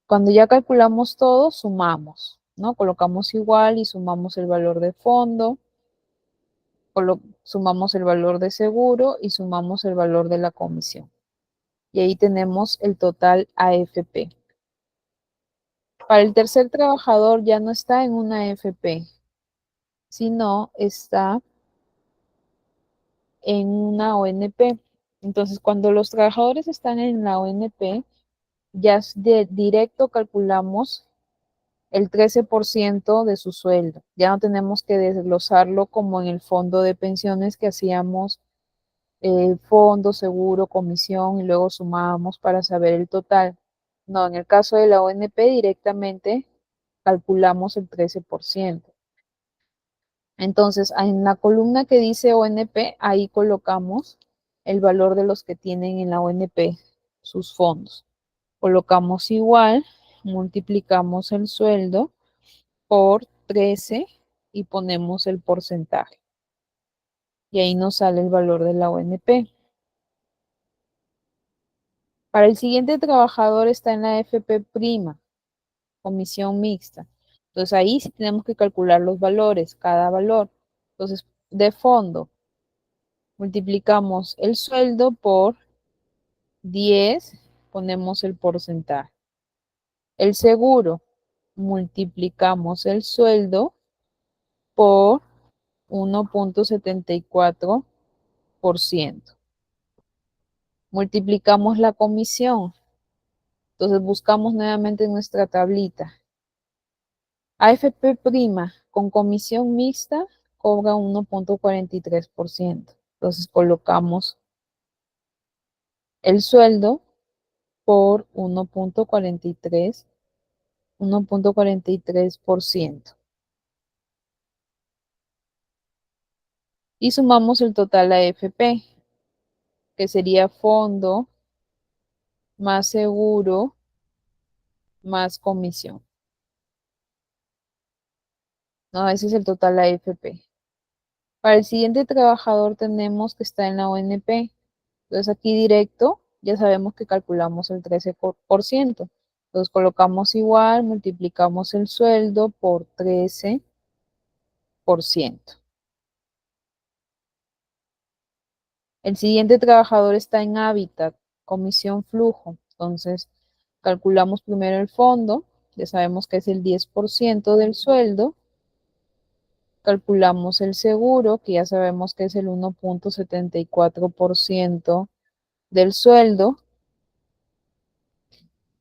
B: Cuando ya calculamos todo, sumamos, ¿no? Colocamos igual y sumamos el valor de fondo, sumamos el valor de seguro y sumamos el valor de la comisión. Y ahí tenemos el total AFP. Para el tercer trabajador ya no está en una AFP, sino está en una ONP. Entonces, cuando los trabajadores están en la ONP, ya de directo calculamos el 13% de su sueldo. Ya no tenemos que desglosarlo como en el fondo de pensiones que hacíamos fondo, seguro, comisión y luego sumábamos para saber el total. No, en el caso de la ONP directamente calculamos el 13%. Entonces, en la columna que dice ONP, ahí colocamos el valor de los que tienen en la ONP sus fondos. Colocamos igual, multiplicamos el sueldo por 13 y ponemos el porcentaje. Y ahí nos sale el valor de la ONP. Para el siguiente trabajador está en la FP prima, comisión mixta. Entonces ahí sí tenemos que calcular los valores, cada valor. Entonces, de fondo, multiplicamos el sueldo por 10, ponemos el porcentaje. El seguro, multiplicamos el sueldo por 1.74%. Multiplicamos la comisión. Entonces buscamos nuevamente nuestra tablita. AFP prima con comisión mixta cobra 1.43%. Entonces colocamos el sueldo por 1.43%. Y sumamos el total a AFP, que sería fondo más seguro más comisión. No, ese es el total a AFP. Para el siguiente trabajador tenemos que está en la ONP. Entonces aquí directo ya sabemos que calculamos el 13%. Entonces colocamos igual, multiplicamos el sueldo por 13%. El siguiente trabajador está en hábitat, comisión flujo. Entonces calculamos primero el fondo, ya sabemos que es el 10% del sueldo. Calculamos el seguro, que ya sabemos que es el 1.74% del sueldo.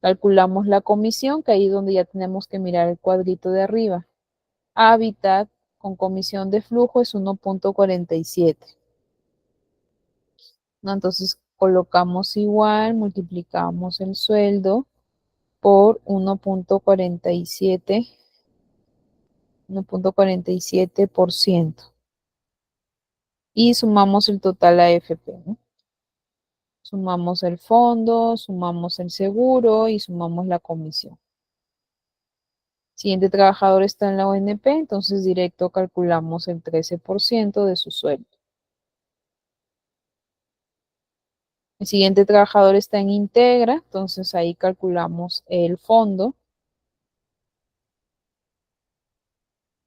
B: Calculamos la comisión, que ahí es donde ya tenemos que mirar el cuadrito de arriba. Hábitat con comisión de flujo es 1.47. ¿No? Entonces colocamos igual, multiplicamos el sueldo por 1.47%. Y sumamos el total a AFP, ¿no? Sumamos el fondo, sumamos el seguro y sumamos la comisión. Siguiente trabajador está en la ONP, entonces directo calculamos el 13% de su sueldo. El siguiente trabajador está en Integra, entonces ahí calculamos el fondo.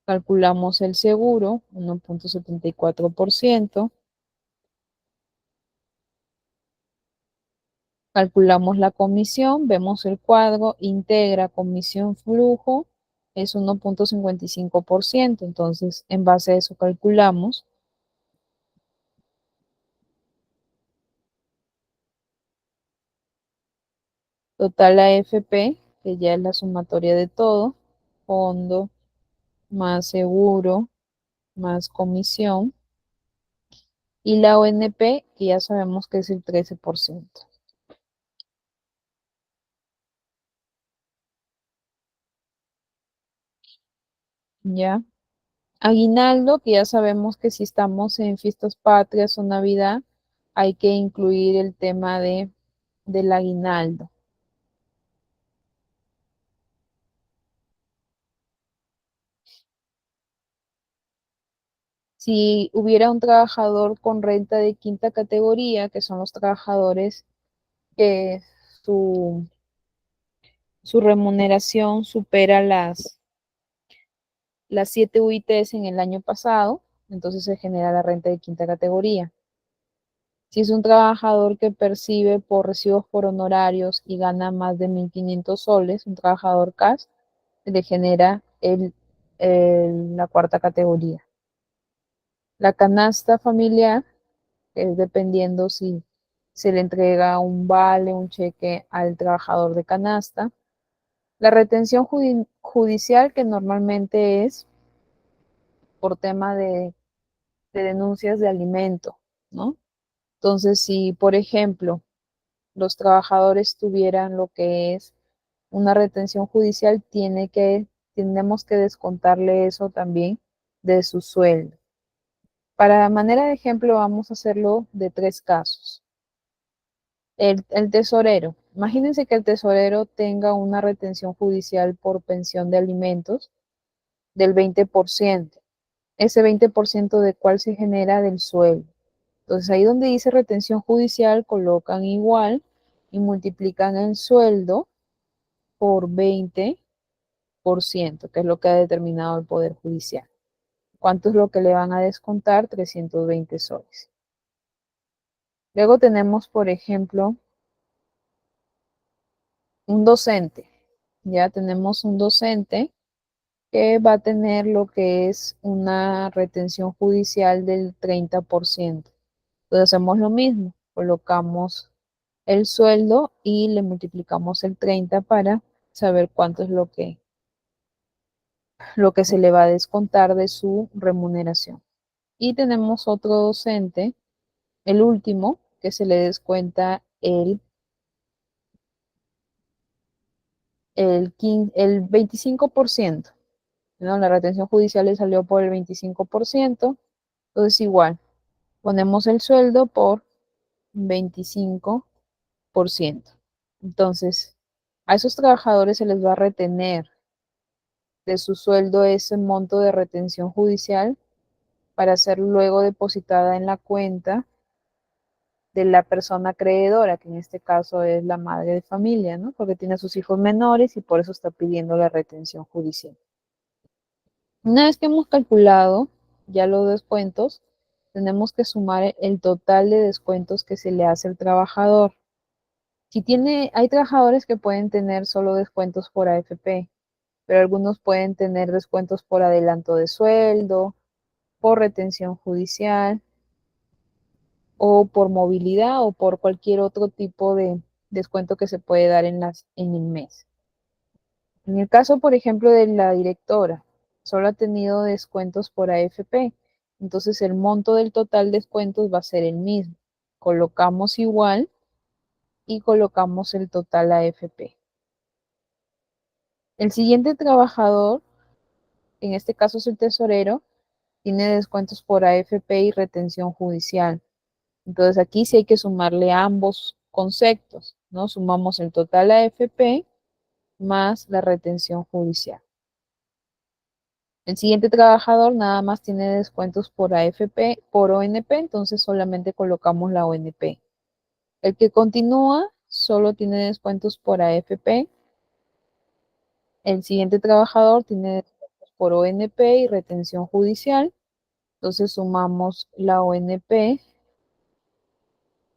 B: Calculamos el seguro, 1.74%. Calculamos la comisión, vemos el cuadro, Integra, comisión, flujo, es 1.55%. Entonces, en base a eso calculamos. Total AFP, que ya es la sumatoria de todo, fondo más seguro más comisión, y la ONP, que ya sabemos que es el 13%. ¿Ya? Aguinaldo, que ya sabemos que si estamos en fiestas patrias o Navidad, hay que incluir el tema del aguinaldo. Si hubiera un trabajador con renta de quinta categoría, que son los trabajadores que su, su remuneración supera las 7 UITs en el año pasado, entonces se genera la renta de quinta categoría. Si es un trabajador que percibe por recibos por honorarios y gana más de 1.500 soles, un trabajador CAS, se le genera la cuarta categoría. La canasta familiar es dependiendo si se le entrega un vale, un cheque al trabajador de canasta. La retención judicial, que normalmente es por tema de denuncias de alimento, ¿no? Entonces, si, por ejemplo, los trabajadores tuvieran lo que es una retención judicial, tenemos que descontarle eso también de su sueldo. Para manera de ejemplo, vamos a hacerlo de 3 casos. El tesorero. Imagínense que el tesorero tenga una retención judicial por pensión de alimentos del 20%. Ese 20% de cuál se genera del sueldo. Entonces ahí donde dice retención judicial colocan igual y multiplican el sueldo por 20%, que es lo que ha determinado el Poder Judicial. ¿Cuánto es lo que le van a descontar? 320 soles. Luego tenemos, por ejemplo, un docente. Ya tenemos un docente que va a tener lo que es una retención judicial del 30%. Entonces hacemos lo mismo, colocamos el sueldo y le multiplicamos el 30 para saber cuánto es lo que se le va a descontar de su remuneración. Y tenemos otro docente, el último, que se le descuenta el 25%, ¿no? La retención judicial le salió por el 25%, entonces igual, ponemos el sueldo por 25%. Entonces, a esos trabajadores se les va a retener de su sueldo ese monto de retención judicial para ser luego depositada en la cuenta de la persona acreedora, que en este caso es la madre de familia, ¿no? Porque tiene a sus hijos menores y por eso está pidiendo la retención judicial. Una vez que hemos calculado ya los descuentos, tenemos que sumar el total de descuentos que se le hace al trabajador. Hay trabajadores que pueden tener solo descuentos por AFP, pero algunos pueden tener descuentos por adelanto de sueldo, por retención judicial o por movilidad o por cualquier otro tipo de descuento que se puede dar en el mes. En el caso, por ejemplo, de la directora, solo ha tenido descuentos por AFP, entonces el monto del total de descuentos va a ser el mismo. Colocamos igual y colocamos el total AFP. El siguiente trabajador, en este caso es el tesorero, tiene descuentos por AFP y retención judicial. Entonces aquí sí hay que sumarle ambos conceptos, ¿no? Sumamos el total AFP más la retención judicial. El siguiente trabajador nada más tiene descuentos por AFP, por ONP, entonces solamente colocamos la ONP. El que continúa solo tiene descuentos por AFP. El siguiente trabajador tiene descuentos por ONP y retención judicial. Entonces sumamos la ONP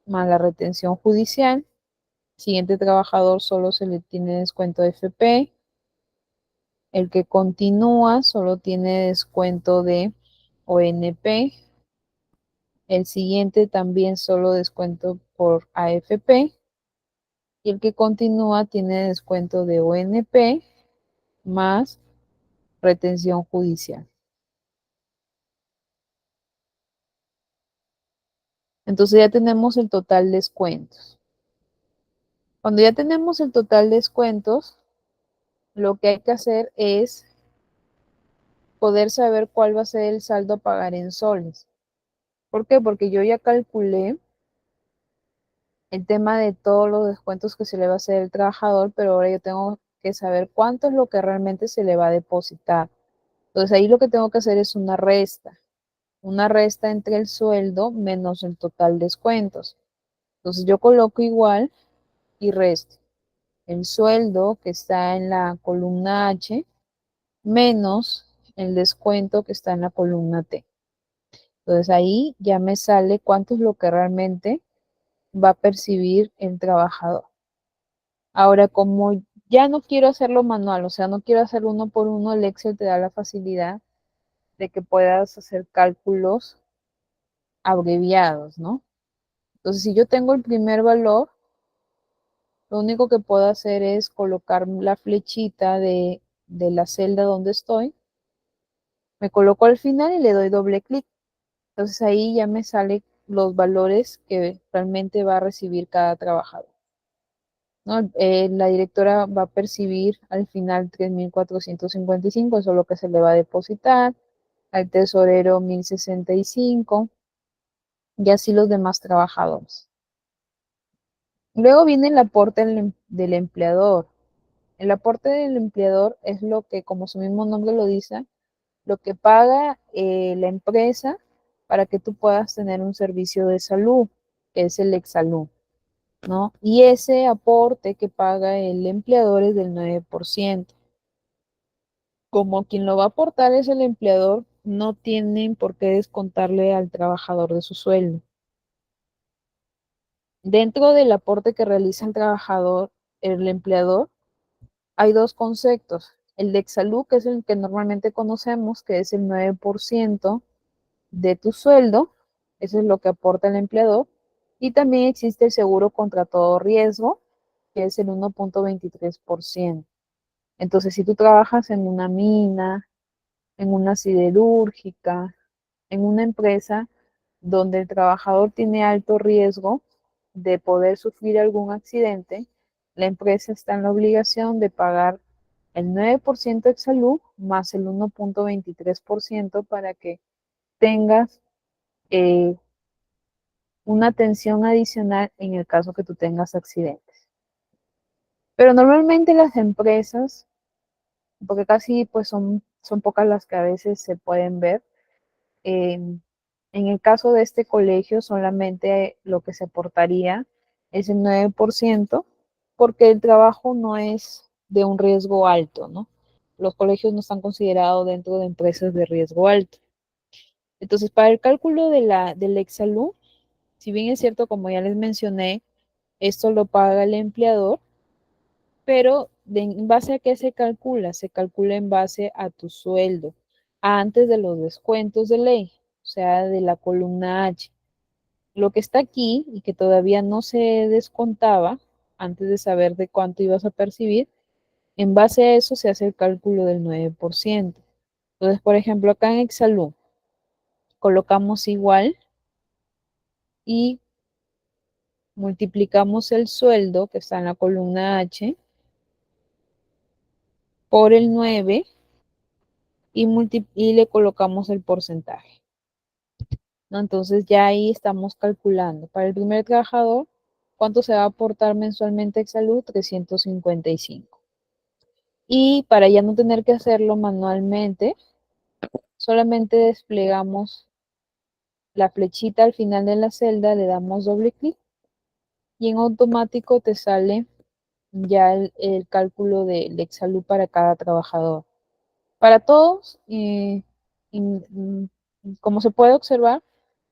B: más la retención judicial. Siguiente trabajador solo se le tiene descuento de FP. El que continúa solo tiene descuento de ONP. El siguiente también solo descuento por AFP. Y el que continúa tiene descuento de ONP más retención judicial. Entonces ya tenemos el total de descuentos. Cuando ya tenemos el total de descuentos, lo que hay que hacer es poder saber cuál va a ser el saldo a pagar en soles. ¿Por qué? Porque yo ya calculé el tema de todos los descuentos que se le va a hacer al trabajador, pero ahora yo tengo que saber cuánto es lo que realmente se le va a depositar. Entonces ahí lo que tengo que hacer es una resta entre el sueldo menos el total de descuentos. Entonces yo coloco igual y resto el sueldo que está en la columna H menos el descuento que está en la columna T. Entonces ahí ya me sale cuánto es lo que realmente va a percibir el trabajador. Ahora, como ya no quiero hacerlo manual, o sea, no quiero hacerlo uno por uno, el Excel te da la facilidad de que puedas hacer cálculos abreviados, ¿no? Entonces, si yo tengo el primer valor, lo único que puedo hacer es colocar la flechita de la celda donde estoy, me coloco al final y le doy doble clic. Entonces ahí ya me salen los valores que realmente va a recibir cada trabajador, ¿no? La directora va a percibir al final 3.455, eso es lo que se le va a depositar, al tesorero 1.065 y así los demás trabajadores. Luego viene el aporte del empleador. El aporte del empleador es lo que, como su mismo nombre lo dice, lo que paga la empresa para que tú puedas tener un servicio de salud, que es el Exsalud, ¿no? Y ese aporte que paga el empleador es del 9%. Como quien lo va a aportar es el empleador, no tienen por qué descontarle al trabajador de su sueldo. Dentro del aporte que realiza el trabajador, el empleador, hay dos conceptos. el de Exsalud, que es el que normalmente conocemos, que es el 9% de tu sueldo, eso es lo que aporta el empleador, y también existe el seguro contra todo riesgo, que es el 1.23%. Entonces, si tú trabajas en una mina, en una siderúrgica, en una empresa donde el trabajador tiene alto riesgo de poder sufrir algún accidente, la empresa está en la obligación de pagar el 9% de salud más el 1.23% para que tengas eh, una atención adicional en el caso que tú tengas accidentes. Pero normalmente las empresas, porque casi pues son pocas las que a veces se pueden ver, eh, en el caso de este colegio solamente lo que se aportaría es el 9% porque el trabajo no es de un riesgo alto, ¿no? Los colegios no están considerados dentro de empresas de riesgo alto. Entonces, para el cálculo del Exsalud, si bien es cierto, como ya les mencioné, esto lo paga el empleador, pero en base a qué se calcula? Se calcula en base a tu sueldo, antes de los descuentos de ley, o sea, de la columna H. Lo que está aquí y que todavía no se descontaba antes de saber de cuánto ibas a percibir, en base a eso se hace el cálculo del 9%. Entonces, por ejemplo, acá en Exsalud colocamos igual y multiplicamos el sueldo que está en la columna H por el 9 y le colocamos el porcentaje, ¿no? Entonces ya ahí estamos calculando. Para el primer trabajador, ¿cuánto se va a aportar mensualmente Exsalud? 355. Y para ya no tener que hacerlo manualmente, solamente desplegamos la flechita al final de la celda, le damos doble clic y en automático te sale ya el cálculo del Exsalud para cada trabajador. Para todos, como se puede observar,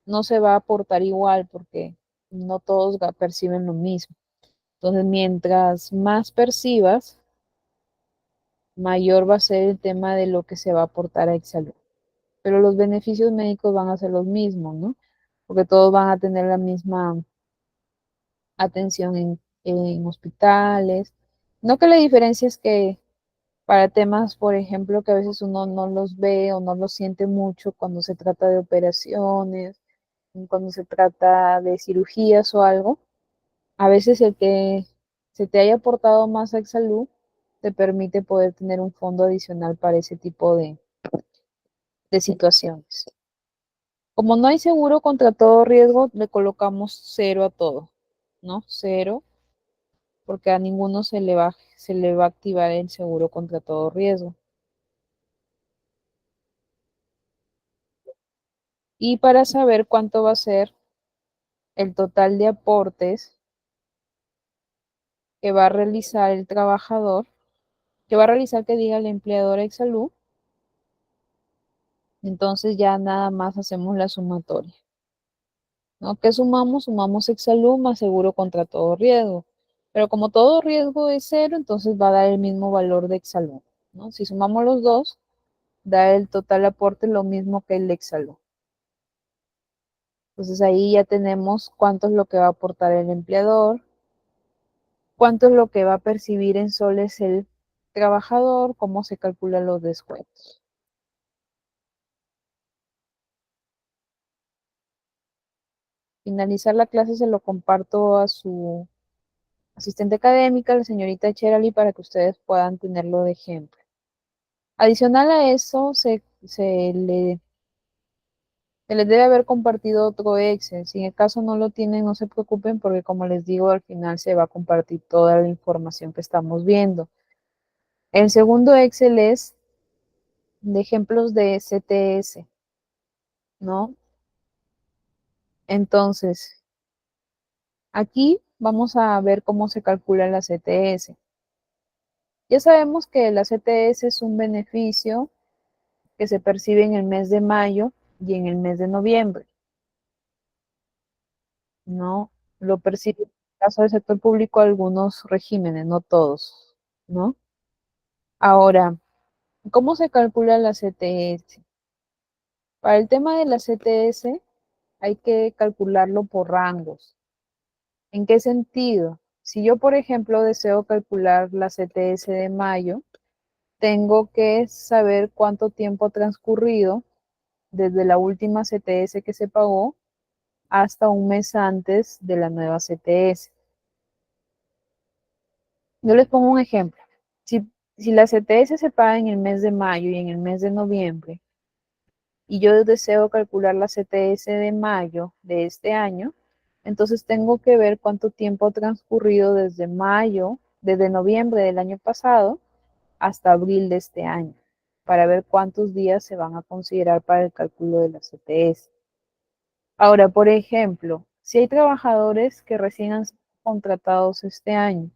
B: no se va a aportar igual porque no todos perciben lo mismo. Entonces, mientras más percibas, mayor va a ser el tema de lo que se va a aportar a Exsalud. Pero los beneficios médicos van a ser los mismos, ¿no? Porque todos van a tener la misma atención en hospitales. No que la diferencia es que para temas, por ejemplo, que a veces uno no los ve o no los siente mucho cuando se trata de operaciones, cuando se trata de cirugías o algo, a veces el que se te haya aportado más a salud te permite poder tener un fondo adicional para ese tipo de situaciones. Como no hay seguro contra todo riesgo, le colocamos cero a todo, ¿no? Cero, porque a ninguno se le va a activar el seguro contra todo riesgo. Y para saber cuánto va a ser el total de aportes que va a realizar el trabajador, que va a realizar que diga el empleador Exsalud, entonces ya nada más hacemos la sumatoria, ¿no? ¿Qué sumamos? Sumamos Exsalud más seguro contra todo riesgo. Pero como todo riesgo es cero, entonces va a dar el mismo valor de Exsalud, ¿no? Si sumamos los dos, da el total aporte lo mismo que el Exsalud. Entonces ahí ya tenemos cuánto es lo que va a aportar el empleador, cuánto es lo que va a percibir en soles el trabajador, cómo se calculan los descuentos. Finalizar la clase se lo comparto a su asistente académica, la señorita Cherali, para que ustedes puedan tenerlo de ejemplo. Adicional a eso, se les debe haber compartido otro Excel. Si en el caso no lo tienen, no se preocupen porque como les digo, al final se va a compartir toda la información que estamos viendo. El segundo Excel es de ejemplos de CTS, ¿no? Entonces, aquí vamos a ver cómo se calcula la CTS. Ya sabemos que la CTS es un beneficio que se percibe en el mes de mayo y en el mes de noviembre, ¿no? Lo percibe en el caso del sector público algunos regímenes, no todos, ¿no? Ahora, ¿Cómo se calcula la CTS? Para el tema de la CTS hay que calcularlo por rangos. ¿En qué sentido? Si yo, por ejemplo, deseo calcular la CTS de mayo, tengo que saber cuánto tiempo ha transcurrido desde la última CTS que se pagó hasta un mes antes de la nueva CTS. Yo les pongo un ejemplo. Si la CTS se paga en el mes de mayo y en el mes de noviembre, y yo deseo calcular la CTS de mayo de este año, entonces tengo que ver cuánto tiempo ha transcurrido desde mayo, desde noviembre del año pasado hasta abril de este año, para ver cuántos días se van a considerar para el cálculo de la CTS. Ahora, por ejemplo, si hay trabajadores que recién han sido contratados este año,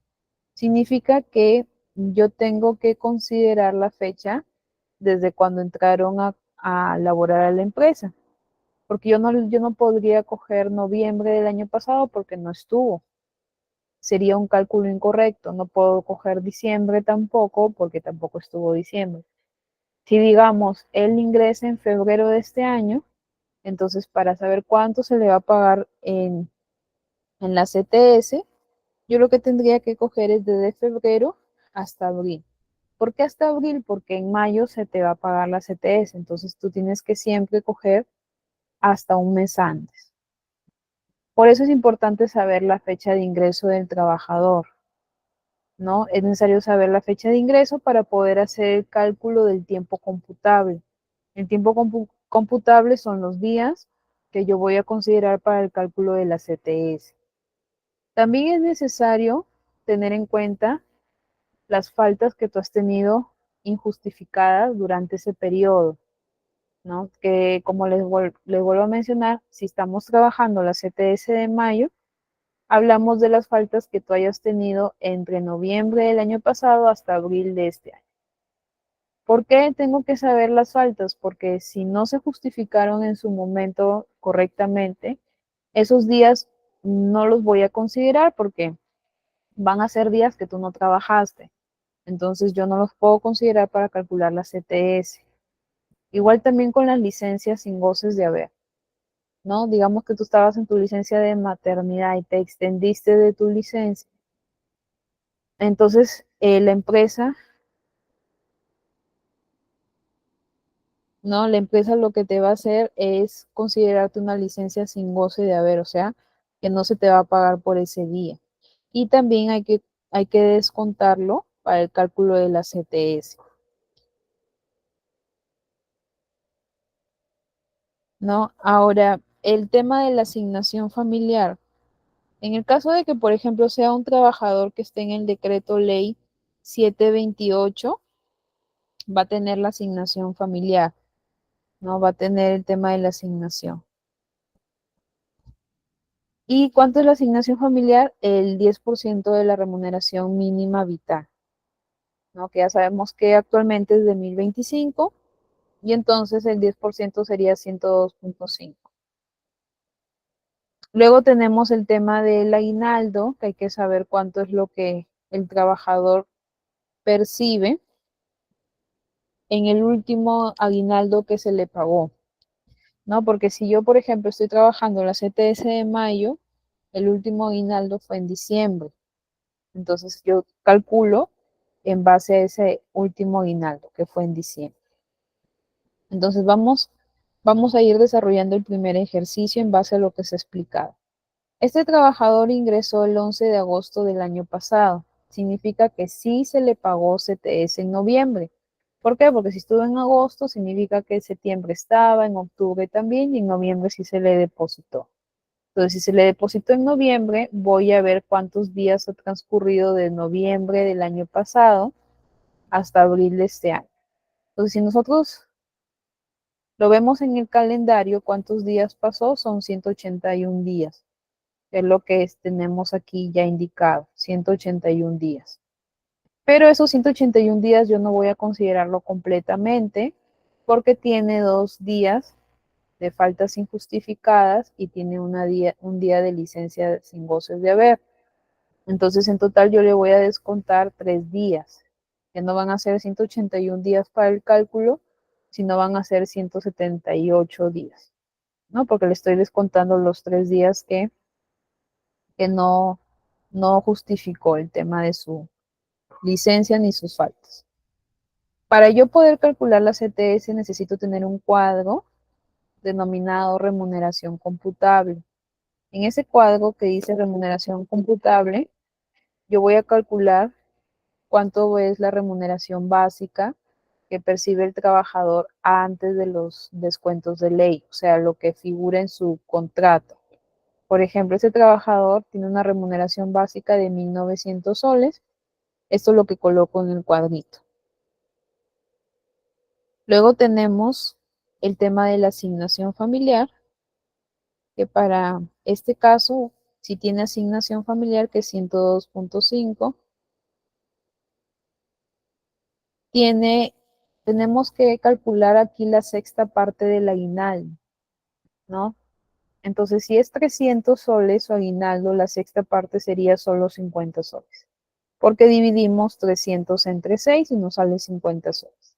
B: significa que yo tengo que considerar la fecha desde cuando entraron a laborar a la empresa, porque yo no podría coger noviembre del año pasado porque no estuvo. Sería un cálculo incorrecto. No puedo coger diciembre tampoco porque tampoco estuvo diciembre. Si digamos, él ingresa en febrero de este año, entonces para saber cuánto se le va a pagar en la CTS, yo lo que tendría que coger es desde febrero hasta abril. ¿Por qué hasta abril? Porque en mayo se te va a pagar la CTS, entonces tú tienes que siempre coger hasta un mes antes. Por eso es importante saber la fecha de ingreso del trabajador, ¿no? Es necesario saber la fecha de ingreso para poder hacer el cálculo del tiempo computable. El tiempo computable son los días que yo voy a considerar para el cálculo de la CTS. También es necesario tener en cuenta las faltas que tú has tenido injustificadas durante ese periodo, ¿no? Que como les vuelvo a mencionar, si estamos trabajando la CTS de mayo, hablamos de las faltas que tú hayas tenido entre noviembre del año pasado hasta abril de este año. ¿Por qué tengo que saber las faltas? Porque si no se justificaron en su momento correctamente, esos días no los voy a considerar porque van a ser días que tú no trabajaste. Entonces yo no los puedo considerar para calcular la CTS. Igual también con las licencias sin goces de haber, ¿no? Digamos que tú estabas en tu licencia de maternidad y te extendiste de tu licencia. Entonces la empresa, ¿no? La empresa lo que te va a hacer es considerarte una licencia sin goce de haber, o sea, que no se te va a pagar por ese día. Y también hay que descontarlo para el cálculo de la CTS, ¿no? Ahora, el tema de la asignación familiar. En el caso de que, por ejemplo, sea un trabajador que esté en el decreto ley 728, va a tener la asignación familiar, ¿no? Va a tener el tema de la asignación. ¿Y cuánto es la asignación familiar? El 10% de la remuneración mínima vital, ¿no? Que ya sabemos que actualmente es de 1025 y entonces el 10% sería 102.5. Luego tenemos el tema del aguinaldo, que hay que saber cuánto es lo que el trabajador percibe en el último aguinaldo que se le pagó, ¿no? Porque si yo, por ejemplo, estoy trabajando en la CTS de mayo, el último aguinaldo fue en diciembre. Entonces yo calculo en base a ese último aguinaldo que fue en diciembre. Entonces vamos a ir desarrollando el primer ejercicio en base a lo que se ha explicado. Este trabajador ingresó el 11 de agosto del año pasado. Significa que sí se le pagó CTS en noviembre. ¿Por qué? Porque si estuvo en agosto, significa que en septiembre estaba, en octubre también, y en noviembre sí se le depositó. Entonces, si se le depositó en noviembre, voy a ver cuántos días ha transcurrido de noviembre del año pasado hasta abril de este año. Entonces, si nosotros lo vemos en el calendario, cuántos días pasó, son 181 días. Es lo que tenemos aquí ya indicado, 181 días. Pero esos 181 días yo no voy a considerarlo completamente porque tiene 2 días de faltas injustificadas y tiene un día de licencia sin goces de haber. Entonces en total yo le voy a descontar 3 días. Ya no van a ser 181 días para el cálculo, sino van a ser 178 días, ¿no? Porque le estoy descontando los 3 días que no justificó el tema de su licencia ni sus faltas. Para yo poder calcular la CTS necesito tener un cuadro denominado remuneración computable. En ese cuadro que dice remuneración computable, yo voy a calcular cuánto es la remuneración básica que percibe el trabajador antes de los descuentos de ley, o sea, lo que figura en su contrato. Por ejemplo, ese trabajador tiene una remuneración básica de 1.900 soles. Esto es lo que coloco en el cuadrito. Luego tenemos el tema de la asignación familiar, que para este caso, si tiene asignación familiar, que es 102.5, tenemos que calcular aquí la sexta parte del aguinaldo, ¿no? Entonces, si es 300 soles su aguinaldo, la sexta parte sería solo 50 soles, porque dividimos 300 entre 6 y nos sale 50 soles.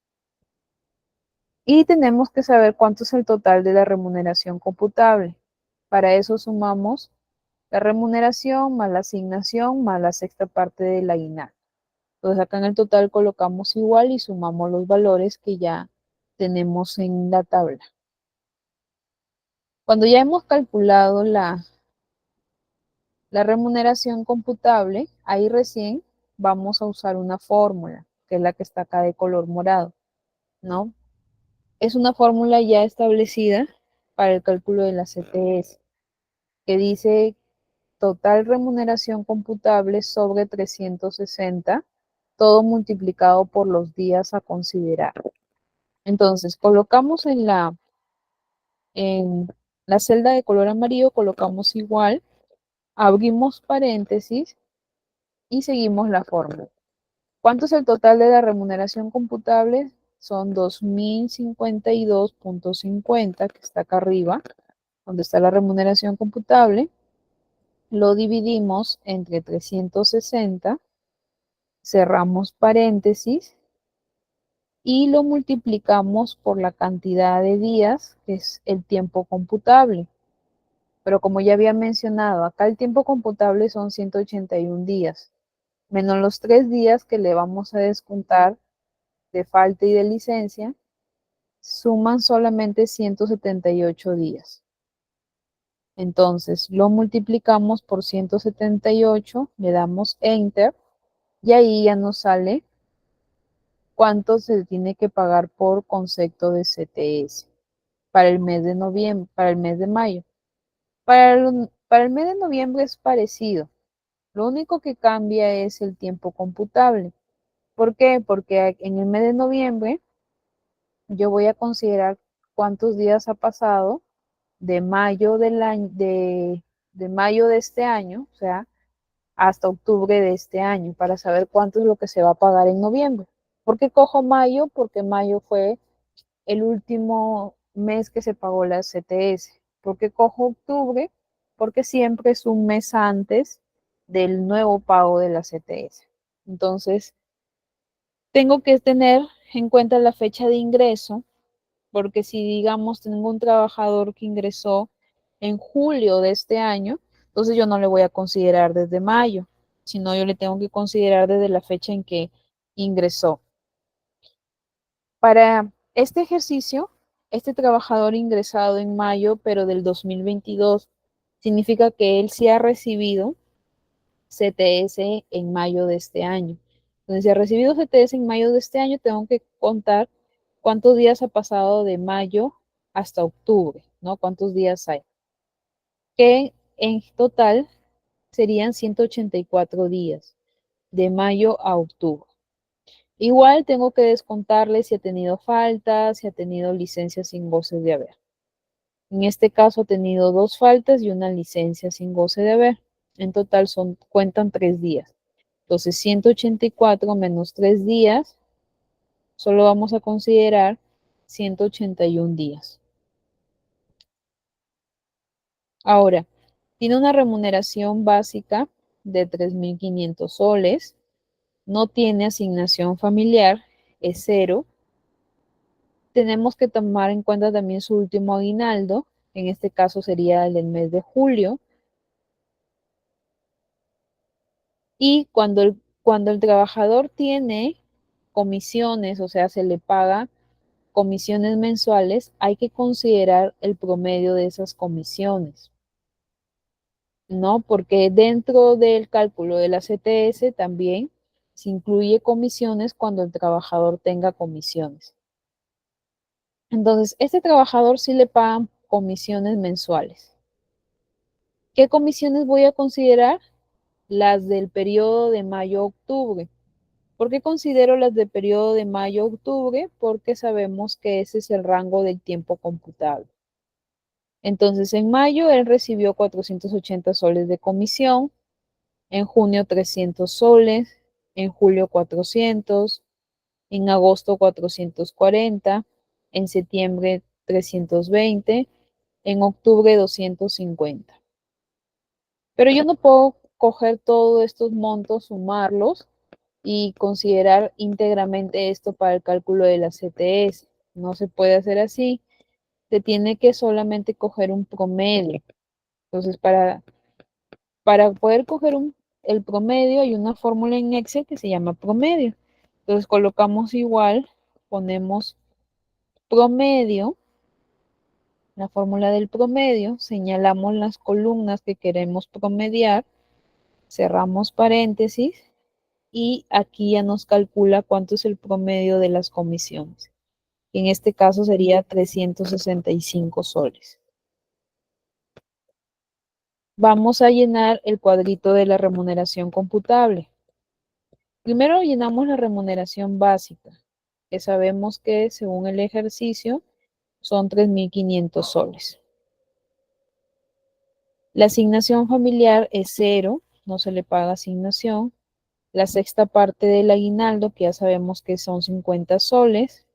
B: Y tenemos que saber cuánto es el total de la remuneración computable. Para eso sumamos la remuneración más la asignación más la sexta parte del aguinaldo. Entonces acá en el total colocamos igual y sumamos los valores que ya tenemos en la tabla. Cuando ya hemos calculado la remuneración computable, ahí recién vamos a usar una fórmula, que es la que está acá de color morado, ¿no? Es una fórmula ya establecida para el cálculo de la CTS, que dice total remuneración computable sobre 360, todo multiplicado por los días a considerar. Entonces, colocamos en la celda de color amarillo, colocamos igual, abrimos paréntesis y seguimos la fórmula. ¿Cuánto es el total de la remuneración computable? Son 2.052.50, que está acá arriba, donde está la remuneración computable. Lo dividimos entre 360, cerramos paréntesis y lo multiplicamos por la cantidad de días, que es el tiempo computable. Pero como ya había mencionado, acá el tiempo computable son 181 días, menos los 3 días que le vamos a descontar de falta y de licencia, suman solamente 178 días. Entonces lo multiplicamos por 178, le damos Enter y ahí ya nos sale cuánto se tiene que pagar por concepto de CTS para el mes de noviembre, para el mes de mayo. Para el mes de noviembre es parecido. Lo único que cambia es el tiempo computable. ¿Por qué? Porque en el mes de noviembre yo voy a considerar cuántos días ha pasado de mayo del año, de mayo de este año, o sea, hasta octubre de este año, para saber cuánto es lo que se va a pagar en noviembre. ¿Por qué cojo mayo? Porque mayo fue el último mes que se pagó la CTS. ¿Por qué cojo octubre? Porque siempre es un mes antes del nuevo pago de la CTS. Entonces, tengo que tener en cuenta la fecha de ingreso, porque si digamos tengo un trabajador que ingresó en julio de este año, entonces yo no le voy a considerar desde mayo, sino yo le tengo que considerar desde la fecha en que ingresó. Para este ejercicio, este trabajador ingresado en mayo, pero del 2022, significa que él sí ha recibido CTS en mayo de este año. Entonces, si ha recibido CTS en mayo de este año, tengo que contar cuántos días ha pasado de mayo hasta octubre, ¿no? ¿Cuántos días hay? Que en total serían 184 días, de mayo a octubre. Igual tengo que descontarle si ha tenido faltas, si ha tenido licencias sin goce de haber. En este caso ha tenido 2 faltas y una licencia sin goce de haber. En total cuentan 3 días. Entonces 184 menos 3 días, solo vamos a considerar 181 días. Ahora, tiene una remuneración básica de 3.500 soles. no tiene asignación familiar, es cero. Tenemos que tomar en cuenta también su último aguinaldo, en este caso sería el del mes de julio. Y cuando el trabajador tiene comisiones, o sea, se le paga comisiones mensuales, hay que considerar el promedio de esas comisiones, ¿no? Porque dentro del cálculo de la CTS también se incluye comisiones cuando el trabajador tenga comisiones. Entonces, este trabajador sí le pagan comisiones mensuales. ¿Qué comisiones voy a considerar? Las del periodo de mayo a octubre. ¿Por qué considero las de periodo de mayo a octubre? Porque sabemos que ese es el rango del tiempo computable. Entonces, en mayo él recibió 480 soles de comisión, en junio 300 soles, en julio 400, en agosto 440, en septiembre 320, en octubre 250. Pero yo no puedo coger todos estos montos, sumarlos y considerar íntegramente esto para el cálculo de la CTS. No se puede hacer así. Se tiene que solamente coger un promedio. Entonces, para poder coger el promedio hay una fórmula en Excel que se llama promedio. Entonces colocamos igual, ponemos promedio, la fórmula del promedio, señalamos las columnas que queremos promediar, cerramos paréntesis y aquí ya nos calcula cuánto es el promedio de las comisiones. En este caso sería 365 soles. Vamos a llenar el cuadrito de la remuneración computable. Primero llenamos la remuneración básica, que sabemos que según el ejercicio son 3.500 soles. La asignación familiar es cero, no se le paga asignación. La sexta parte del aguinaldo, que ya sabemos que son 50 soles.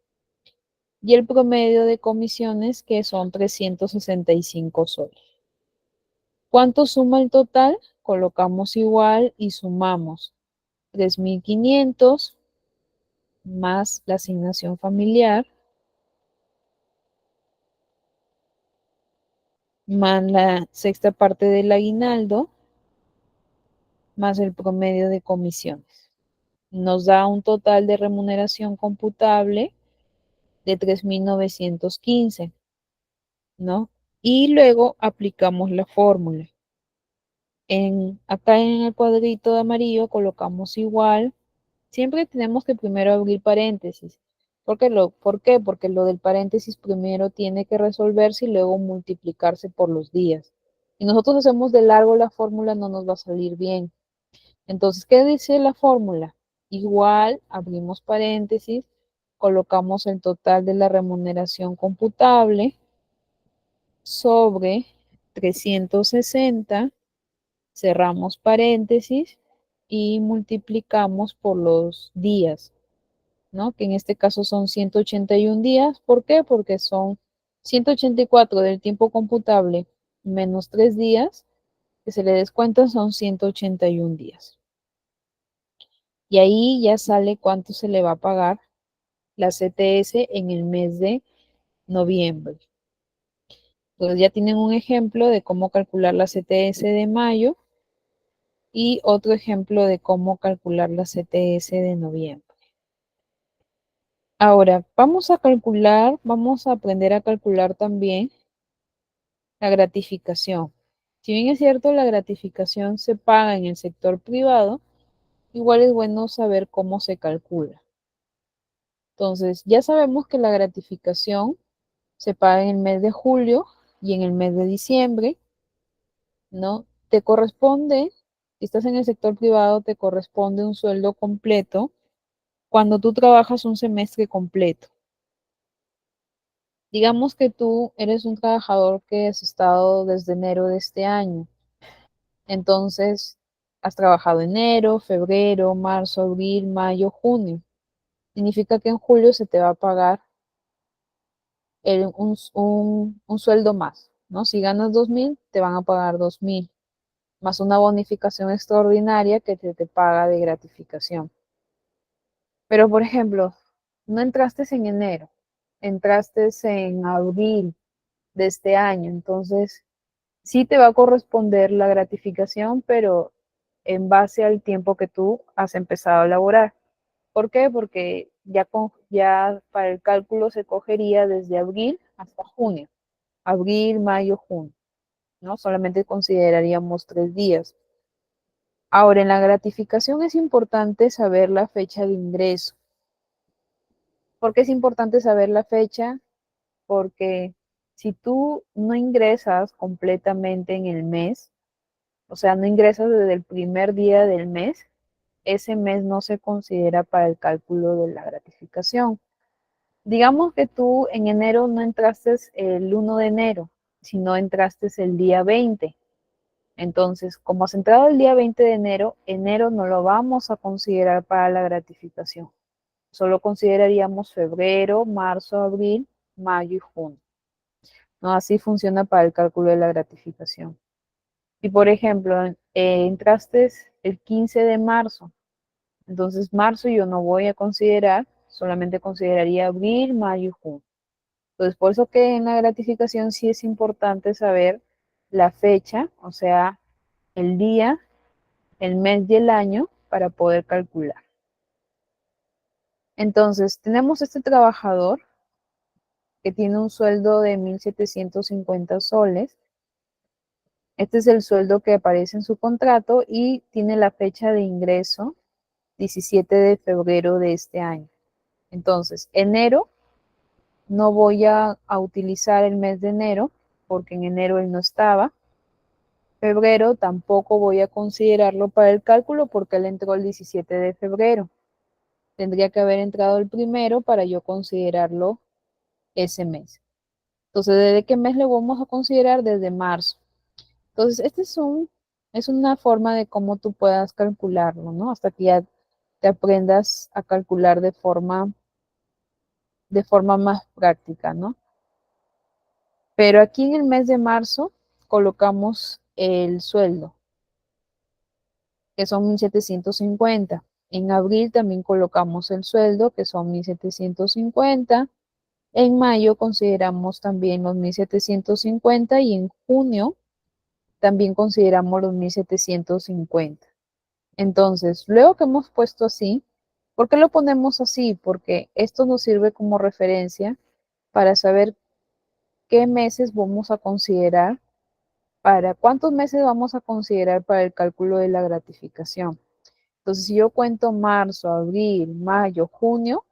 B: Y el promedio de comisiones, que son 365 soles. ¿Cuánto suma el total? Colocamos igual y sumamos 3.500 más la asignación familiar, más la sexta parte del aguinaldo, más el promedio de comisiones. Nos da un total de remuneración computable de 3.915, ¿no? Y luego aplicamos la fórmula. Acá en el cuadrito de amarillo colocamos igual. Siempre tenemos que primero abrir paréntesis. ¿Por qué? Porque lo del paréntesis primero tiene que resolverse y luego multiplicarse por los días. Si nosotros hacemos de largo la fórmula, no nos va a salir bien. Entonces, ¿qué dice la fórmula? Igual, abrimos paréntesis, colocamos el total de la remuneración computable sobre 360, cerramos paréntesis y multiplicamos por los días, ¿no? Que en este caso son 181 días. ¿Por qué? Porque son 184 del tiempo computable menos 3 días, que se le descuentan son 181 días. Y ahí ya sale cuánto se le va a pagar la CTS en el mes de noviembre. Entonces ya tienen un ejemplo de cómo calcular la CTS de mayo y otro ejemplo de cómo calcular la CTS de noviembre. Ahora, vamos a aprender a calcular también la gratificación. Si bien es cierto, la gratificación se paga en el sector privado, igual es bueno saber cómo se calcula. Entonces, ya sabemos que la gratificación se paga en el mes de julio y en el mes de diciembre, ¿no? Te corresponde, si estás en el sector privado, te corresponde un sueldo completo cuando tú trabajas un semestre completo. Digamos que tú eres un trabajador que has estado desde enero de este año. Entonces, has trabajado enero, febrero, marzo, abril, mayo, junio. Significa que en julio se te va a pagar un sueldo más, ¿no? Si ganas 2.000, te van a pagar 2.000, más una bonificación extraordinaria que te paga de gratificación. Pero, por ejemplo, no entraste en enero, entraste en abril de este año, entonces sí te va a corresponder la gratificación, pero en base al tiempo que tú has empezado a laborar. ¿Por qué? Porque ya para el cálculo se cogería desde abril hasta junio, abril, mayo, junio, ¿no? Solamente consideraríamos 3 días. Ahora, en la gratificación es importante saber la fecha de ingreso. ¿Por qué es importante saber la fecha? Porque si tú no ingresas completamente en el mes, o sea, no ingresas desde el primer día del mes, ese mes no se considera para el cálculo de la gratificación. Digamos que tú en enero no entraste el 1 de enero, sino entraste el día 20. Entonces, como has entrado el día 20 de enero, enero no lo vamos a considerar para la gratificación. Solo consideraríamos febrero, marzo, abril, mayo y junio. ¿No? Así funciona para el cálculo de la gratificación. Y por ejemplo, entraste el 15 de marzo, entonces marzo yo no voy a considerar, solamente consideraría abril, mayo y junio. Entonces, por eso que en la gratificación sí es importante saber la fecha, o sea, el día, el mes y el año para poder calcular. Entonces, tenemos este trabajador que tiene un sueldo de 1.750 soles. Este es el sueldo que aparece en su contrato y tiene la fecha de ingreso 17 de febrero de este año. Entonces, enero, no voy a utilizar el mes de enero porque en enero él no estaba. Febrero tampoco voy a considerarlo para el cálculo porque él entró el 17 de febrero. Tendría que haber entrado el primero para yo considerarlo ese mes. Entonces, ¿desde qué mes lo vamos a considerar? Desde marzo. Entonces, es una forma de cómo tú puedas calcularlo, ¿no? Hasta que ya te aprendas a calcular de forma más práctica, ¿no? Pero aquí en el mes de marzo colocamos el sueldo, que son 1.750. En abril también colocamos el sueldo, que son 1.750. En mayo consideramos también los 1.750 y en junio también consideramos los 1.750. Entonces, luego que hemos puesto así, ¿por qué lo ponemos así? Porque esto nos sirve como referencia para saber qué meses vamos a considerar, para cuántos meses vamos a considerar para el cálculo de la gratificación. Entonces, si yo cuento marzo, abril, mayo, junio,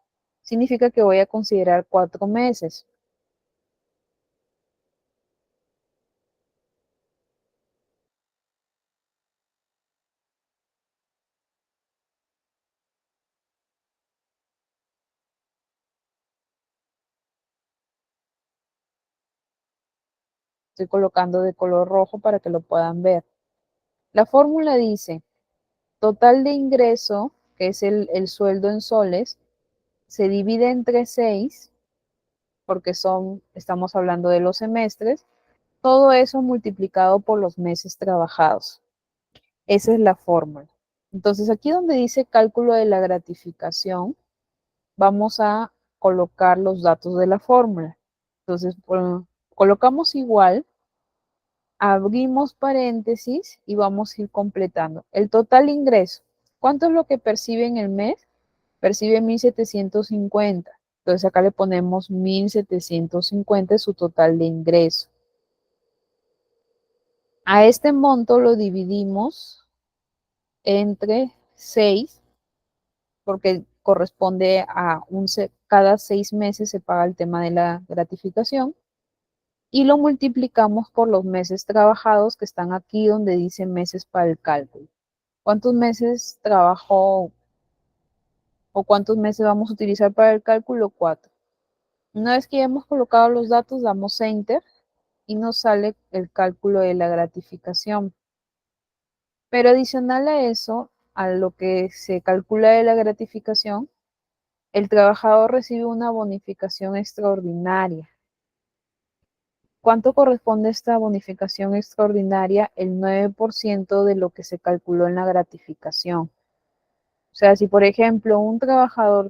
B: significa que voy a considerar 4 meses. Estoy colocando de color rojo para que lo puedan ver. La fórmula dice, total de ingreso, que es el sueldo en soles, se divide entre 6, porque estamos hablando de los semestres, todo eso multiplicado por los meses trabajados. Esa es la fórmula. Entonces, aquí donde dice cálculo de la gratificación, vamos a colocar los datos de la fórmula. Entonces, colocamos igual, abrimos paréntesis y vamos a ir completando. El total ingreso. ¿Cuánto es lo que percibe en el mes? Percibe 1.750. Entonces acá le ponemos 1.750 su total de ingreso. A este monto lo dividimos entre 6, porque corresponde a cada 6 meses se paga el tema de la gratificación, y lo multiplicamos por los meses trabajados que están aquí donde dice meses para el cálculo. ¿Cuántos meses trabajó o cuántos meses vamos a utilizar para el cálculo? 4. Una vez que ya hemos colocado los datos, damos Enter y nos sale el cálculo de la gratificación. Pero adicional a eso, a lo que se calcula de la gratificación, el trabajador recibe una bonificación extraordinaria. ¿Cuánto corresponde a esta bonificación extraordinaria? El 9% de lo que se calculó en la gratificación. O sea, si por ejemplo un trabajador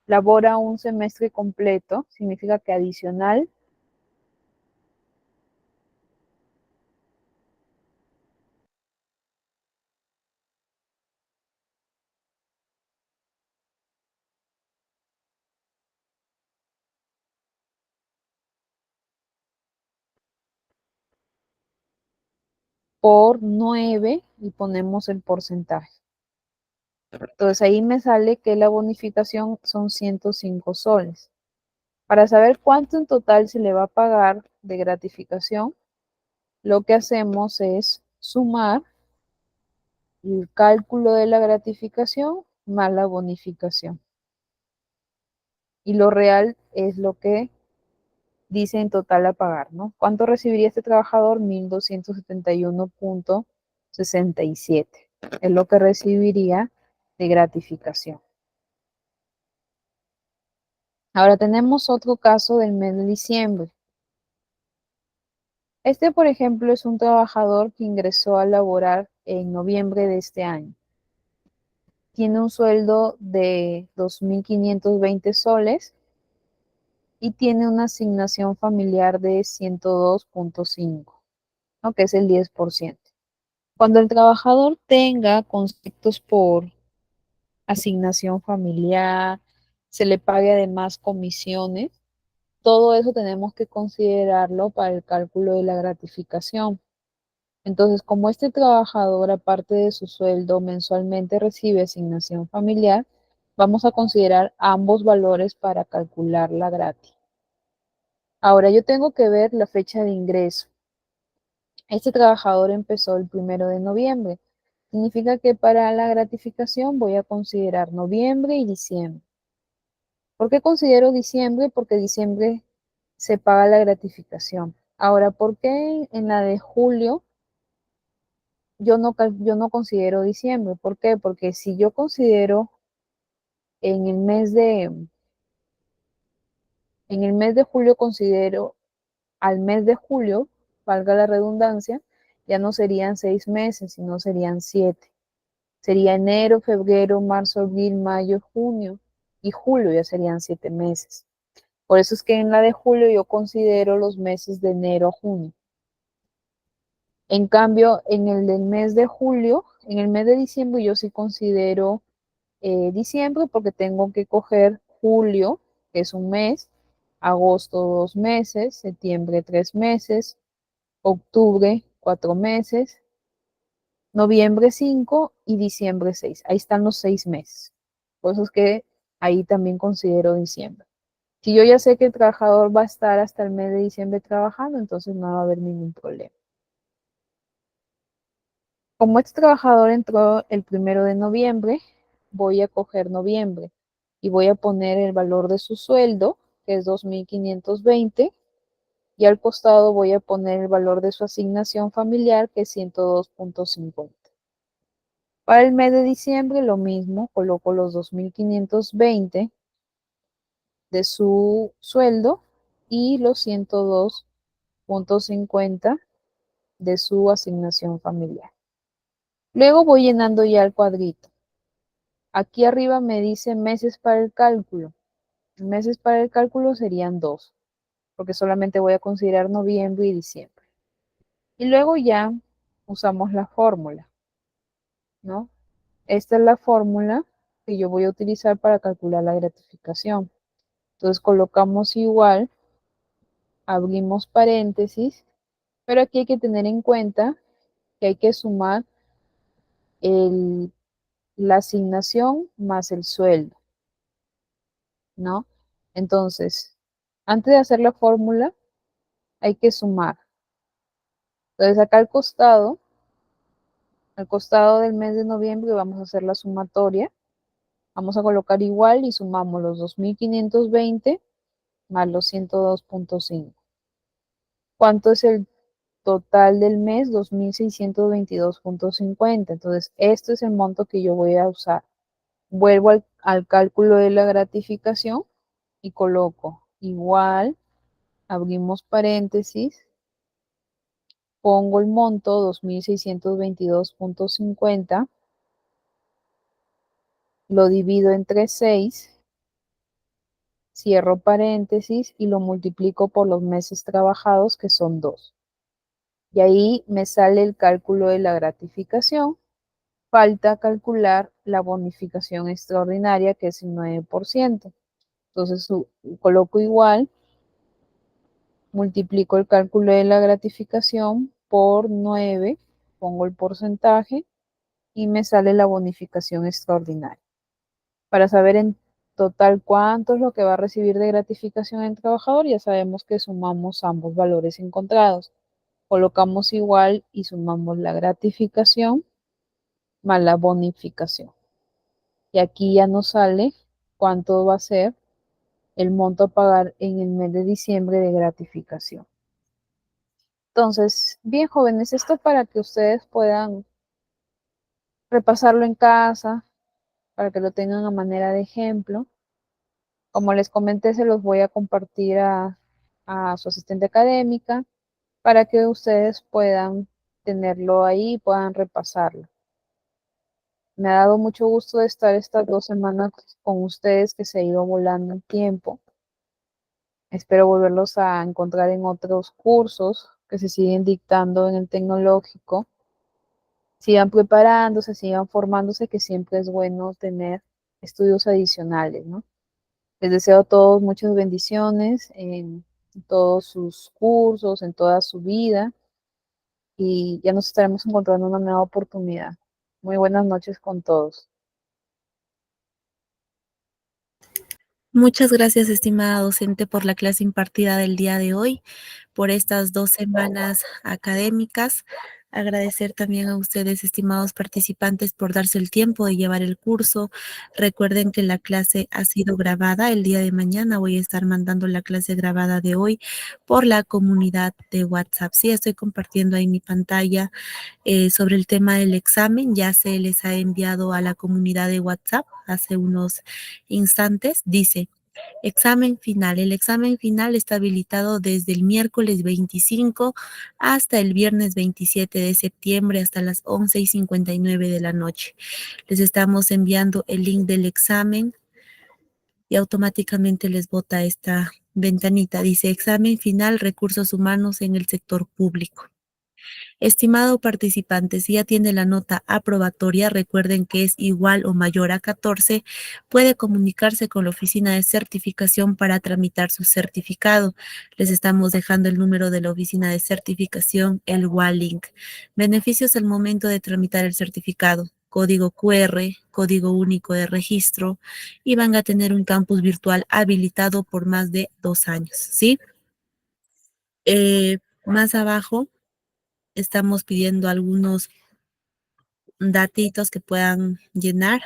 B: labora un semestre completo, significa que adicional por 9 y ponemos el porcentaje. Entonces ahí me sale que la bonificación son 105 soles. Para saber cuánto en total se le va a pagar de gratificación, lo que hacemos es sumar el cálculo de la gratificación más la bonificación. Y lo real es lo que dice en total a pagar, ¿no? ¿Cuánto recibiría este trabajador? 1.271.67. Es lo que recibiría de gratificación. Ahora tenemos otro caso del mes de diciembre. Este, por ejemplo, es un trabajador que ingresó a laborar en noviembre de este año. Tiene un sueldo de 2.520 soles y tiene una asignación familiar de 102.5, ¿no? Que es el 10%. Cuando el trabajador tenga conceptos por asignación familiar, se le pague además comisiones, todo eso tenemos que considerarlo para el cálculo de la gratificación. Entonces, como este trabajador, aparte de su sueldo, mensualmente recibe asignación familiar, vamos a considerar ambos valores para calcular la gratis. Ahora yo tengo que ver la fecha de ingreso. Este trabajador empezó el 1 de noviembre. Significa que para la gratificación voy a considerar noviembre y diciembre. ¿Por qué considero diciembre? Porque diciembre se paga la gratificación. Ahora, ¿por qué en la de julio yo no considero diciembre? ¿Por qué? Porque si yo considero en el mes de, en el mes de julio considero al mes de julio, valga la redundancia, ya no serían 6 meses, sino serían 7. Sería enero, febrero, marzo, abril, mayo, junio y julio, ya serían 7 meses. Por eso es que en la de julio yo considero los meses de enero a junio. En cambio, en el del mes de julio, en el mes de diciembre yo sí considero diciembre porque tengo que coger julio, que es un mes, agosto 2 meses, septiembre 3 meses, octubre 4 meses, noviembre 5 y diciembre 6. Ahí están los 6 meses. Por eso es que ahí también considero diciembre. Si yo ya sé que el trabajador va a estar hasta el mes de diciembre trabajando, entonces no va a haber ningún problema. Como este trabajador entró el 1 de noviembre, voy a coger noviembre y voy a poner el valor de su sueldo, que es 2.520, y al costado voy a poner el valor de su asignación familiar, que es 102.50. Para el mes de diciembre lo mismo, coloco los 2.520 de su sueldo y los 102.50 de su asignación familiar. Luego voy llenando ya el cuadrito. Aquí arriba me dice meses para el cálculo. Meses para el cálculo serían 2, porque solamente voy a considerar noviembre y diciembre. Y luego ya usamos la fórmula, ¿no? Esta es la fórmula que yo voy a utilizar para calcular la gratificación. Entonces colocamos igual, abrimos paréntesis, pero aquí hay que tener en cuenta que hay que sumar la asignación más el sueldo, ¿no? Entonces, antes de hacer la fórmula, hay que sumar. Entonces, acá al costado del mes de noviembre, vamos a hacer la sumatoria. Vamos a colocar igual y sumamos los 2.520 más los 102.5. ¿Cuánto es el total del mes? 2.622.50. Entonces, esto es el monto que yo voy a usar. Vuelvo al cálculo de la gratificación y coloco igual, abrimos paréntesis, pongo el monto 2.622.50 lo divido entre 6, cierro paréntesis y lo multiplico por los meses trabajados, que son 2. Y ahí me sale el cálculo de la gratificación. Falta calcular la bonificación extraordinaria, que es el 9%. Entonces coloco igual, multiplico el cálculo de la gratificación por 9, pongo el porcentaje y me sale la bonificación extraordinaria. Para saber en total cuánto es lo que va a recibir de gratificación el trabajador, ya sabemos que sumamos ambos valores encontrados. Colocamos igual y sumamos la gratificación más la bonificación. Y aquí ya nos sale cuánto va a ser el monto a pagar en el mes de diciembre de gratificación. Entonces, bien jóvenes, esto para que ustedes puedan repasarlo en casa, para que lo tengan a manera de ejemplo. Como les comenté, se los voy a compartir a su asistente académica para que ustedes puedan tenerlo ahí y puedan repasarlo. Me ha dado mucho gusto de estar estas 2 semanas con ustedes, que se ha ido volando el tiempo. Espero volverlos a encontrar en otros cursos que se siguen dictando en el tecnológico. Sigan preparándose, sigan formándose, que siempre es bueno tener estudios adicionales, ¿no? Les deseo a todos muchas bendiciones en todos sus cursos, en toda su vida, y ya nos estaremos encontrando en una nueva oportunidad. Muy buenas noches con todos.
A: Muchas gracias, estimada docente, por la clase impartida del día de hoy, por estas 2 semanas académicas. Agradecer también a ustedes, estimados participantes, por darse el tiempo de llevar el curso. Recuerden que la clase ha sido grabada. El día de mañana voy a estar mandando la clase grabada de hoy por la comunidad de WhatsApp. Sí, estoy compartiendo ahí mi pantalla sobre el tema del examen. Ya se les ha enviado a la comunidad de WhatsApp hace unos instantes. Dice: examen final. El examen final está habilitado desde el miércoles 25 hasta el viernes 27 de septiembre, hasta las 11:59 de la noche. Les estamos enviando el link del examen y automáticamente les bota esta ventanita. Dice: examen final, recursos humanos en el sector público. Estimado participante, si ya tiene la nota aprobatoria, recuerden que es igual o mayor a 14, puede comunicarse con la oficina de certificación para tramitar su certificado. Les estamos dejando el número de la oficina de certificación, el WALINK. Beneficios al momento de tramitar el certificado: código QR, código único de registro, y van a tener un campus virtual habilitado por más de 2 años, ¿sí? Más abajo estamos pidiendo algunos datitos que puedan llenar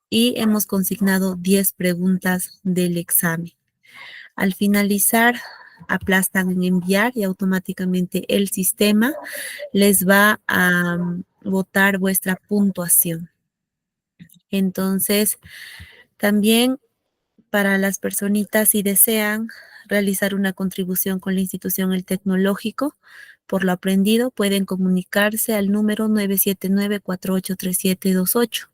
A: y hemos consignado 10 preguntas del examen. Al finalizar, aplastan en enviar y automáticamente el sistema les va a botar vuestra puntuación. Entonces, también para las personitas, si desean realizar una contribución con la institución El Tecnológico, por lo aprendido, pueden comunicarse al número 979-483728.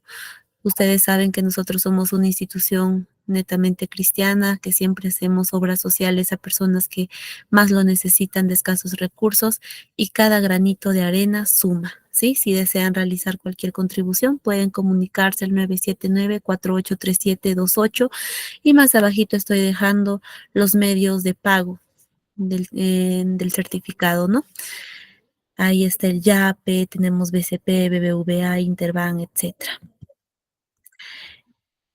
A: Ustedes saben que nosotros somos una institución netamente cristiana, que siempre hacemos obras sociales a personas que más lo necesitan, de escasos recursos, y cada granito de arena suma, ¿sí? Si desean realizar cualquier contribución, pueden comunicarse al 979-483728, y más abajito estoy dejando los medios de pago del certificado, ¿no? Ahí está el YAPE, tenemos BCP, BBVA, Interbank, etcétera.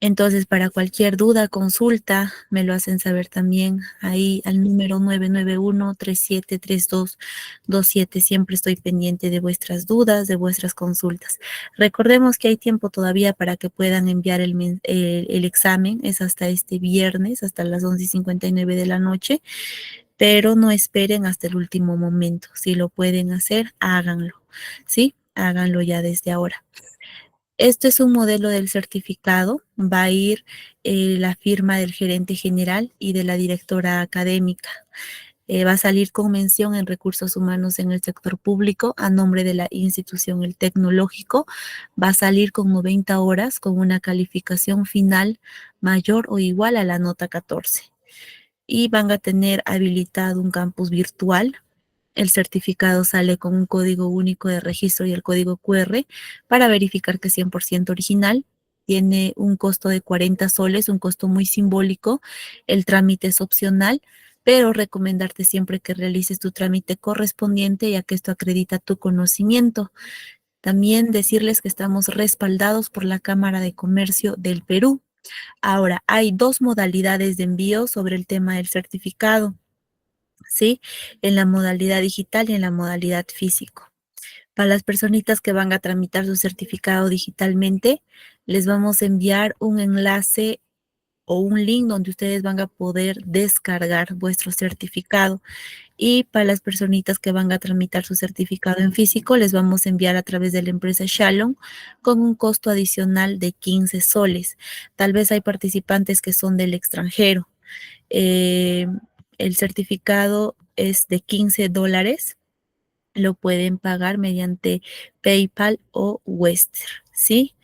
A: Entonces, para cualquier duda, consulta, me lo hacen saber también ahí al número 991-373227. Siempre estoy pendiente de vuestras dudas, de vuestras consultas. Recordemos que hay tiempo todavía para que puedan enviar el examen. Es hasta este viernes, hasta las 11:59 de la noche, pero no esperen hasta el último momento. Si lo pueden hacer, háganlo, ¿sí? Háganlo ya desde ahora. Este es un modelo del certificado. Va a ir la firma del gerente general y de la directora académica. Va a salir con mención en recursos humanos en el sector público a nombre de la institución El Tecnológico. Va a salir con 90 horas con una calificación final mayor o igual a la nota 14. Y van a tener habilitado un campus virtual. El certificado sale con un código único de registro y el código QR para verificar que es 100% original. Tiene un costo de 40 soles, un costo muy simbólico. El trámite es opcional, pero recomendarte siempre que realices tu trámite correspondiente, ya que esto acredita tu conocimiento. También decirles que estamos respaldados por la Cámara de Comercio del Perú. Ahora, hay dos modalidades de envío sobre el tema del certificado, ¿sí? En la modalidad digital y en la modalidad físico. Para las personitas que van a tramitar su certificado digitalmente, les vamos a enviar un enlace o un link donde ustedes van a poder descargar vuestro certificado. Y para las personitas que van a tramitar su certificado en físico, les vamos a enviar a través de la empresa Shalom con un costo adicional de 15 soles. Tal vez hay participantes que son del extranjero. Eh, el certificado es de 15 dólares. Lo pueden pagar mediante PayPal o Western, ¿sí?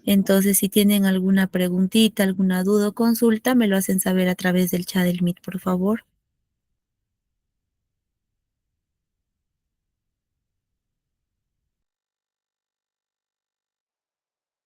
A: Entonces, si tienen alguna preguntita, alguna duda o consulta, me lo hacen saber a través del chat del Meet, por favor.